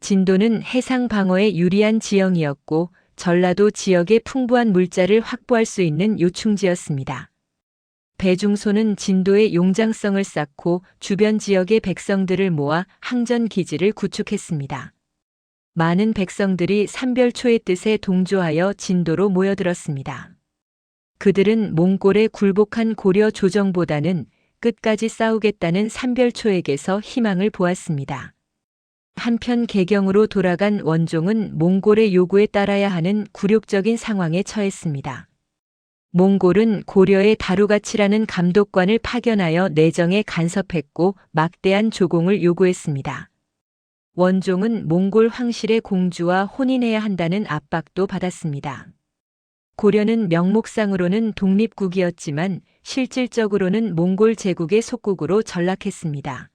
Speaker 1: 진도는 해상 방어에 유리한 지형이었고 전라도 지역의 풍부한 물자를 확보할 수 있는 요충지였습니다. 배중소는 진도의 용장성을 쌓고 주변 지역의 백성들을 모아 항전 기지를 구축했습니다. 많은 백성들이 삼별초의 뜻에 동조하여 진도로 모여들었습니다. 그들은 몽골에 굴복한 고려 조정보다는 끝까지 싸우겠다는 삼별초에게서 희망을 보았습니다. 한편 개경으로 돌아간 원종은 몽골의 요구에 따라야 하는 굴욕적인 상황에 처했습니다. 몽골은 고려의 다루가치라는 감독관을 파견하여 내정에 간섭했고 막대한 조공을 요구했습니다. 원종은 몽골 황실의 공주와 혼인해야 한다는 압박도 받았습니다. 고려는 명목상으로는 독립국이었지만 실질적으로는 몽골 제국의 속국으로 전락했습니다.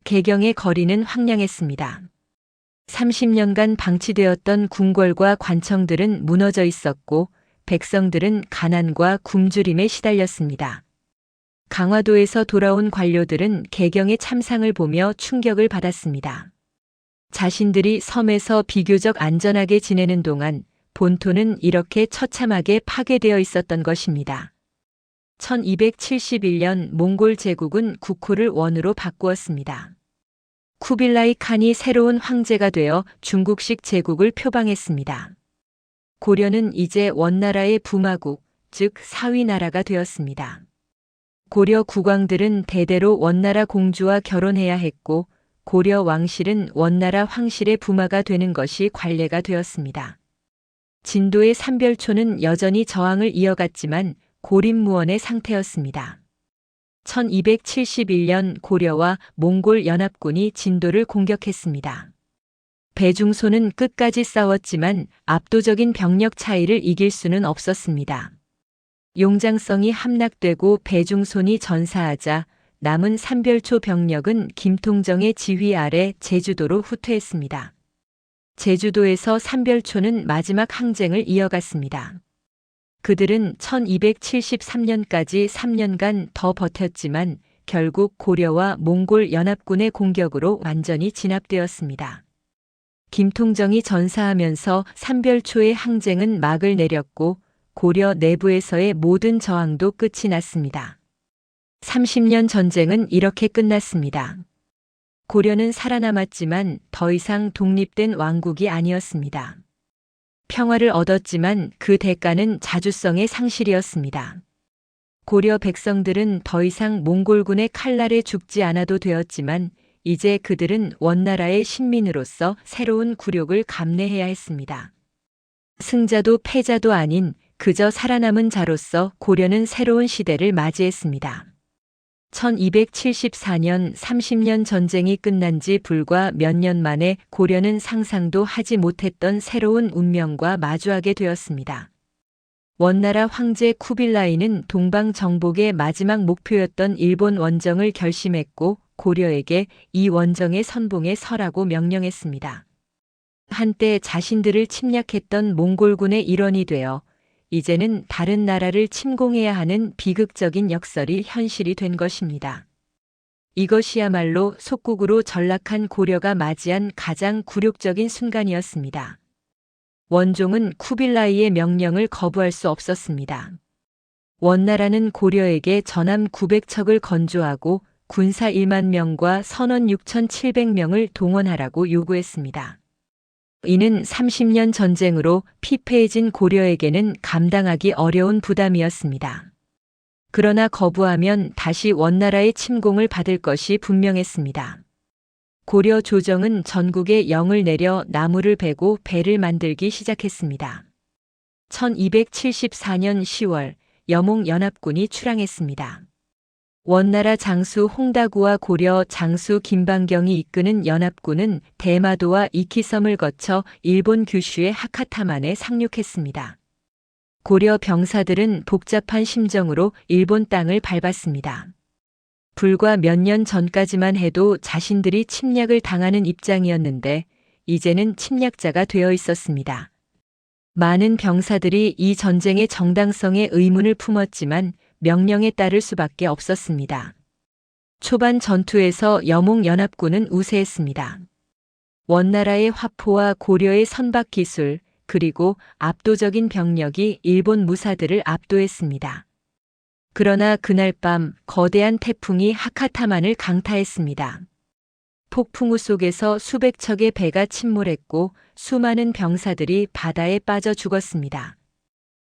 Speaker 1: 개경의 거리는 황량했습니다. 30년간 방치되었던 궁궐과 관청들은 무너져 있었고 백성들은 가난과 굶주림에 시달렸습니다. 강화도에서 돌아온 관료들은 개경의 참상을 보며 충격을 받았습니다. 자신들이 섬에서 비교적 안전하게 지내는 동안 본토는 이렇게 처참하게 파괴되어 있었던 것입니다. 1271년 몽골 제국은 국호를 원으로 바꾸었습니다. 쿠빌라이 칸이 새로운 황제가 되어 중국식 제국을 표방했습니다. 고려는 이제 원나라의 부마국, 즉 사위나라가 되었습니다. 고려 국왕들은 대대로 원나라 공주와 결혼해야 했고 고려 왕실은 원나라 황실의 부마가 되는 것이 관례가 되었습니다. 진도의 삼별초는 여전히 저항을 이어갔지만 고립무원의 상태였습니다. 1271년 고려와 몽골 연합군이 진도를 공격했습니다. 배중소는 끝까지 싸웠지만 압도적인 병력 차이를 이길 수는 없었습니다. 용장성이 함락되고 배중손이 전사하자 남은 삼별초 병력은 김통정의 지휘 아래 제주도로 후퇴했습니다. 제주도에서 삼별초는 마지막 항쟁을 이어갔습니다. 그들은 1273년까지 3년간 더 버텼지만 결국 고려와 몽골 연합군의 공격으로 완전히 진압되었습니다. 김통정이 전사하면서 삼별초의 항쟁은 막을 내렸고 고려 내부에서의 모든 저항도 끝이 났습니다. 30년 전쟁은 이렇게 끝났습니다. 고려는 살아남았지만 더 이상 독립된 왕국이 아니었습니다. 평화를 얻었지만 그 대가는 자주성의 상실이었습니다. 고려 백성들은 더 이상 몽골군의 칼날에 죽지 않아도 되었지만 이제 그들은 원나라의 신민으로서 새로운 굴욕을 감내해야 했습니다. 승자도 패자도 아닌 그저 살아남은 자로서 고려는 새로운 시대를 맞이했습니다. 1274년 30년 전쟁이 끝난 지 불과 몇 년 만에 고려는 상상도 하지 못했던 새로운 운명과 마주하게 되었습니다. 원나라 황제 쿠빌라이는 동방 정복의 마지막 목표였던 일본 원정을 결심했고 고려에게 이 원정의 선봉에 서라고 명령했습니다. 한때 자신들을 침략했던 몽골군의 일원이 되어 이제는 다른 나라를 침공해야 하는 비극적인 역설이 현실이 된 것입니다. 이것이야말로 속국으로 전락한 고려가 맞이한 가장 굴욕적인 순간이었습니다. 원종은 쿠빌라이의 명령을 거부할 수 없었습니다. 원나라는 고려에게 전함 900척을 건조하고 군사 1만 명과 선원 6,700명을 동원하라고 요구했습니다. 이는 30년 전쟁으로 피폐해진 고려에게는 감당하기 어려운 부담이었습니다. 그러나 거부하면 다시 원나라의 침공을 받을 것이 분명했습니다. 고려 조정은 전국에 영을 내려 나무를 베고 배를 만들기 시작했습니다. 1274년 10월 여몽연합군이 출항했습니다. 원나라 장수 홍다구와 고려 장수 김방경이 이끄는 연합군은 대마도와 이키섬을 거쳐 일본 규슈의 하카타만에 상륙했습니다. 고려 병사들은 복잡한 심정으로 일본 땅을 밟았습니다. 불과 몇 년 전까지만 해도 자신들이 침략을 당하는 입장이었는데 이제는 침략자가 되어 있었습니다. 많은 병사들이 이 전쟁의 정당성에 의문을 품었지만 명령에 따를 수밖에 없었습니다. 초반 전투에서 여몽연합군은 우세했습니다. 원나라의 화포와 고려의 선박 기술, 그리고 압도적인 병력이 일본 무사들을 압도했습니다. 그러나 그날 밤 거대한 태풍이 하카타만을 강타했습니다. 폭풍우 속에서 수백 척의 배가 침몰했고 수많은 병사들이 바다에 빠져 죽었습니다.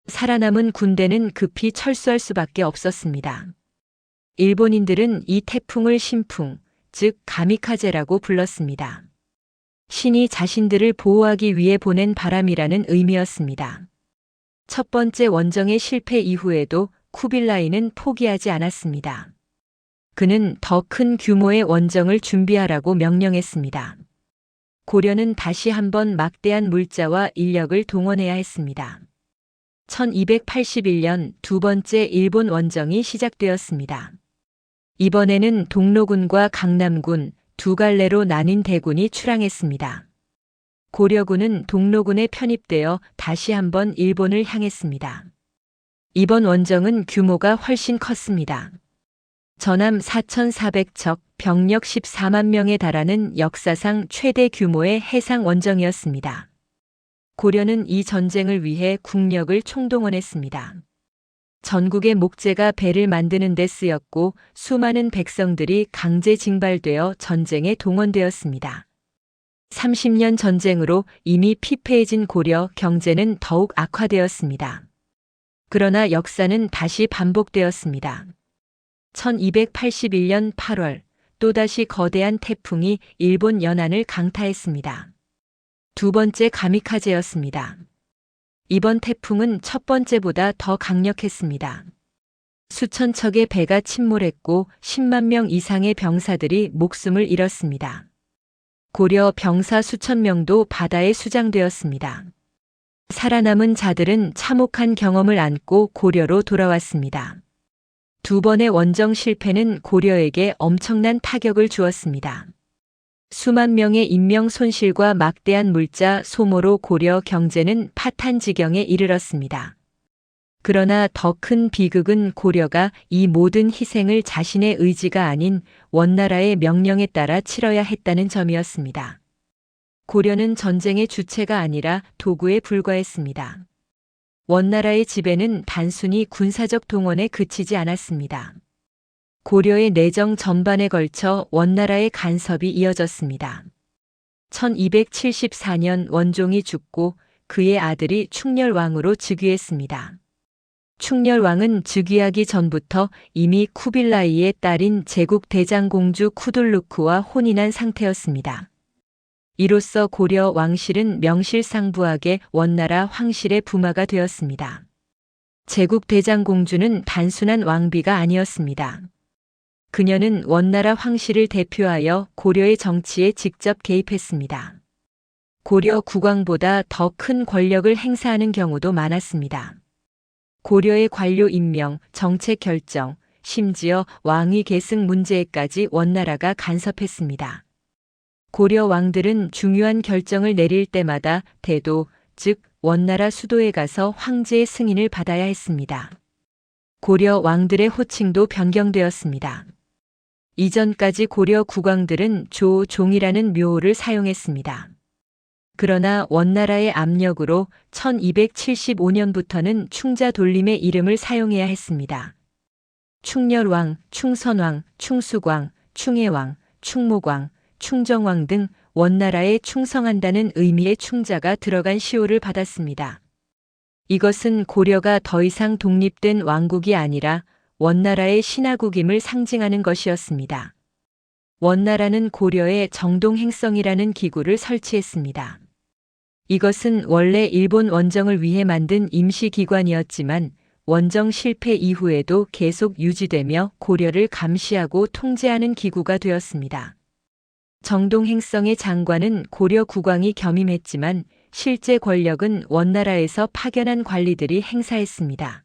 Speaker 1: 살아남은 군대는 급히 철수할 수밖에 없었습니다. 일본인들은 이 태풍을 신풍, 즉 가미카제라고 불렀습니다. 신이 자신들을 보호하기 위해 보낸 바람이라는 의미였습니다. 첫 번째 원정의 실패 이후에도 쿠빌라이는 포기하지 않았습니다. 그는 더 큰 규모의 원정을 준비하라고 명령했습니다. 고려는 다시 한번 막대한 물자와 인력을 동원해야 했습니다. 1281년 두 번째 일본 원정이 시작되었습니다. 이번에는 동로군과 강남군 두 갈래로 나뉜 대군이 출항했습니다. 고려군은 동로군에 편입되어 다시 한번 일본을 향했습니다. 이번 원정은 규모가 훨씬 컸습니다. 전함 4,400척, 병력 14만 명에 달하는 역사상 최대 규모의 해상 원정이었습니다. 고려는 이 전쟁을 위해 국력을 총동원했습니다. 전국의 목재가 배를 만드는 데 쓰였고 수많은 백성들이 강제 징발되어 전쟁에 동원되었습니다. 30년 전쟁으로 이미 피폐해진 고려 경제는 더욱 악화되었습니다. 그러나 역사는 다시 반복되었습니다. 1281년 8월 또다시 거대한 태풍이 일본 연안을 강타했습니다. 두 번째 가미카제였습니다. 이번 태풍은 첫 번째보다 더 강력했습니다. 수천 척의 배가 침몰했고 10만 명 이상의 병사들이 목숨을 잃었습니다. 고려 병사 수천 명도 바다에 수장되었습니다. 살아남은 자들은 참혹한 경험을 안고 고려로 돌아왔습니다. 두 번의 원정 실패는 고려에게 엄청난 타격을 주었습니다. 수만 명의 인명 손실과 막대한 물자 소모로 고려 경제는 파탄 지경에 이르렀습니다. 그러나 더 큰 비극은 고려가 이 모든 희생을 자신의 의지가 아닌 원나라의 명령에 따라 치러야 했다는 점이었습니다. 고려는 전쟁의 주체가 아니라 도구에 불과했습니다. 원나라의 지배는 단순히 군사적 동원에 그치지 않았습니다. 고려의 내정 전반에 걸쳐 원나라의 간섭이 이어졌습니다. 1274년 원종이 죽고 그의 아들이 충렬왕으로 즉위했습니다. 충렬왕은 즉위하기 전부터 이미 쿠빌라이의 딸인 제국 대장공주 쿠들루크와 혼인한 상태였습니다. 이로써 고려 왕실은 명실상부하게 원나라 황실의 부마가 되었습니다. 제국 대장공주는 단순한 왕비가 아니었습니다. 그녀는 원나라 황실을 대표하여 고려의 정치에 직접 개입했습니다. 고려 국왕보다 더 큰 권력을 행사하는 경우도 많았습니다. 고려의 관료 임명, 정책 결정, 심지어 왕위 계승 문제에까지 원나라가 간섭했습니다. 고려 왕들은 중요한 결정을 내릴 때마다 대도, 즉 원나라 수도에 가서 황제의 승인을 받아야 했습니다. 고려 왕들의 호칭도 변경되었습니다. 이전까지 고려 국왕들은 조종이라는 묘호를 사용했습니다. 그러나 원나라의 압력으로 1275년부터는 충자돌림의 이름을 사용해야 했습니다. 충렬왕, 충선왕, 충수광, 충혜왕, 충목왕, 충정왕 등 원나라에 충성한다는 의미의 충자가 들어간 시호를 받았습니다. 이것은 고려가 더 이상 독립된 왕국이 아니라 원나라의 신하국임을 상징하는 것이었습니다. 원나라는 고려에 정동행성이라는 기구를 설치했습니다. 이것은 원래 일본 원정을 위해 만든 임시기관이었지만 원정 실패 이후에도 계속 유지되며 고려를 감시하고 통제하는 기구가 되었습니다. 정동행성의 장관은 고려 국왕이 겸임했지만 실제 권력은 원나라에서 파견한 관리들이 행사했습니다.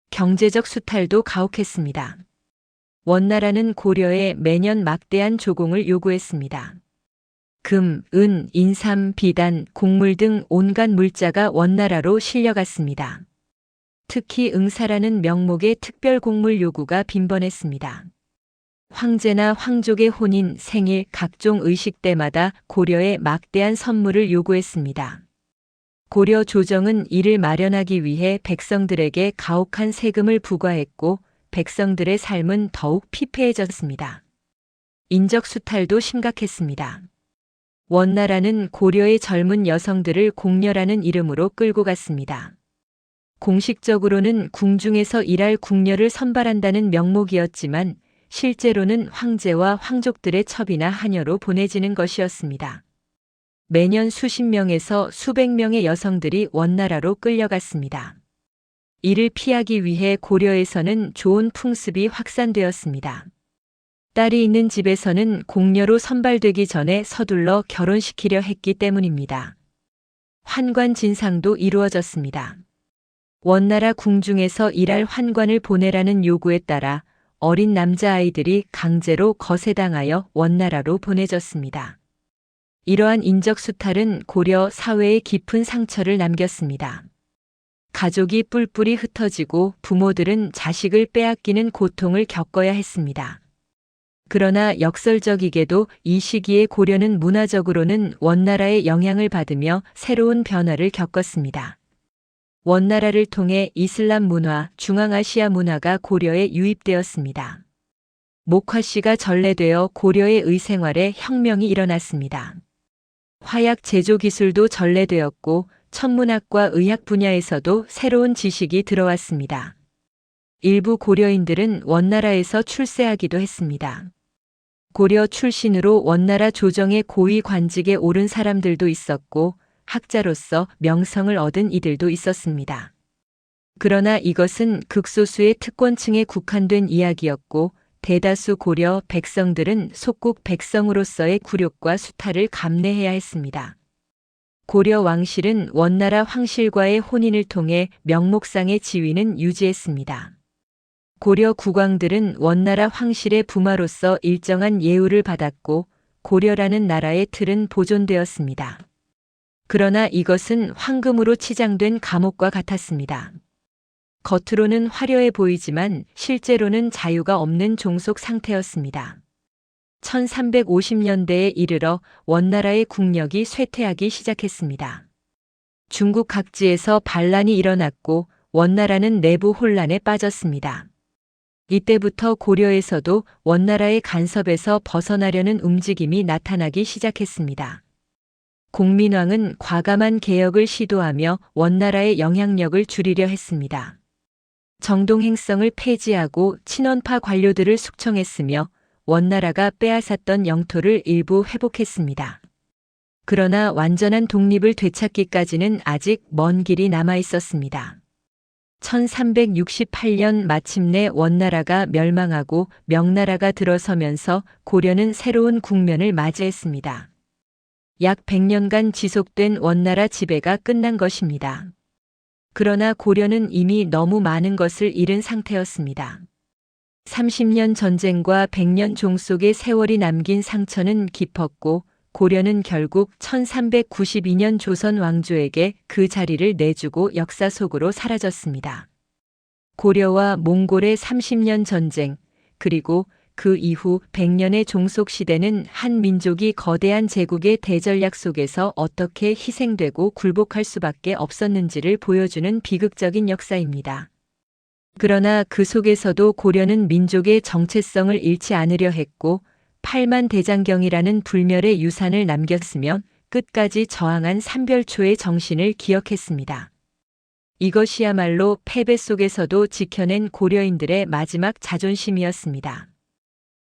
Speaker 1: 경제적 수탈도 가혹했습니다. 원나라는 고려에 매년 막대한 조공을 요구했습니다. 금, 은, 인삼, 비단, 곡물 등 온갖 물자가 원나라로 실려갔습니다. 특히 응사라는 명목의 특별 곡물 요구가 빈번했습니다. 황제나 황족의 혼인, 생일, 각종 의식 때마다 고려에 막대한 선물을 요구했습니다. 고려 조정은 이를 마련하기 위해 백성들에게 가혹한 세금을 부과했고 백성들의 삶은 더욱 피폐해졌습니다. 인적 수탈도 심각했습니다. 원나라는 고려의 젊은 여성들을 공녀라는 이름으로 끌고 갔습니다. 공식적으로는 궁중에서 일할 궁녀를 선발한다는 명목이었지만 실제로는 황제와 황족들의 첩이나 하녀로 보내지는 것이었습니다. 매년 수십 명에서 수백 명의 여성들이 원나라로 끌려갔습니다. 이를 피하기 위해 고려에서는 좋은 풍습이 확산되었습니다. 딸이 있는 집에서는 공녀로 선발되기 전에 서둘러 결혼시키려 했기 때문입니다. 환관 진상도 이루어졌습니다. 원나라 궁중에서 일할 환관을 보내라는 요구에 따라 어린 남자아이들이 강제로 거세당하여 원나라로 보내졌습니다. 이러한 인적 수탈은 고려 사회에 깊은 상처를 남겼습니다. 가족이 뿔뿔이 흩어지고 부모들은 자식을 빼앗기는 고통을 겪어야 했습니다. 그러나 역설적이게도 이 시기에 고려는 문화적으로는 원나라의 영향을 받으며 새로운 변화를 겪었습니다. 원나라를 통해 이슬람 문화, 중앙아시아 문화가 고려에 유입되었습니다. 목화씨가 전래되어 고려의 의생활에 혁명이 일어났습니다. 화약 제조 기술도 전래되었고 천문학과 의학 분야에서도 새로운 지식이 들어왔습니다. 일부 고려인들은 원나라에서 출세하기도 했습니다. 고려 출신으로 원나라 조정의 고위 관직에 오른 사람들도 있었고 학자로서 명성을 얻은 이들도 있었습니다. 그러나 이것은 극소수의 특권층에 국한된 이야기였고 대다수 고려 백성들은 속국 백성으로서의 굴욕과 수탈을 감내해야 했습니다. 고려 왕실은 원나라 황실과의 혼인을 통해 명목상의 지위는 유지했습니다. 고려 국왕들은 원나라 황실의 부마로서 일정한 예우를 받았고 고려라는 나라의 틀은 보존되었습니다. 그러나 이것은 황금으로 치장된 감옥과 같았습니다. 겉으로는 화려해 보이지만 실제로는 자유가 없는 종속 상태였습니다. 1350년대에 이르러 원나라의 국력이 쇠퇴하기 시작했습니다. 중국 각지에서 반란이 일어났고 원나라는 내부 혼란에 빠졌습니다. 이때부터 고려에서도 원나라의 간섭에서 벗어나려는 움직임이 나타나기 시작했습니다. 공민왕은 과감한 개혁을 시도하며 원나라의 영향력을 줄이려 했습니다. 정동행성을 폐지하고 친원파 관료들을 숙청했으며 원나라가 빼앗았던 영토를 일부 회복했습니다. 그러나 완전한 독립을 되찾기까지는 아직 먼 길이 남아 있었습니다. 1368년 마침내 원나라가 멸망하고 명나라가 들어서면서 고려는 새로운 국면을 맞이했습니다. 약 100년간 지속된 원나라 지배가 끝난 것입니다. 그러나 고려는 이미 너무 많은 것을 잃은 상태였습니다. 30년 전쟁과 100년 종속의 세월이 남긴 상처는 깊었고 고려는 결국 1392년 조선 왕조에게 그 자리를 내주고 역사 속으로 사라졌습니다. 고려와 몽골의 30년 전쟁, 그리고 그 이후 100년의 종속 시대는 한 민족이 거대한 제국의 대전략 속에서 어떻게 희생되고 굴복할 수밖에 없었는지를 보여주는 비극적인 역사입니다. 그러나 그 속에서도 고려는 민족의 정체성을 잃지 않으려 했고 팔만대장경이라는 불멸의 유산을 남겼으며 끝까지 저항한 삼별초의 정신을 기억했습니다. 이것이야말로 패배 속에서도 지켜낸 고려인들의 마지막 자존심이었습니다.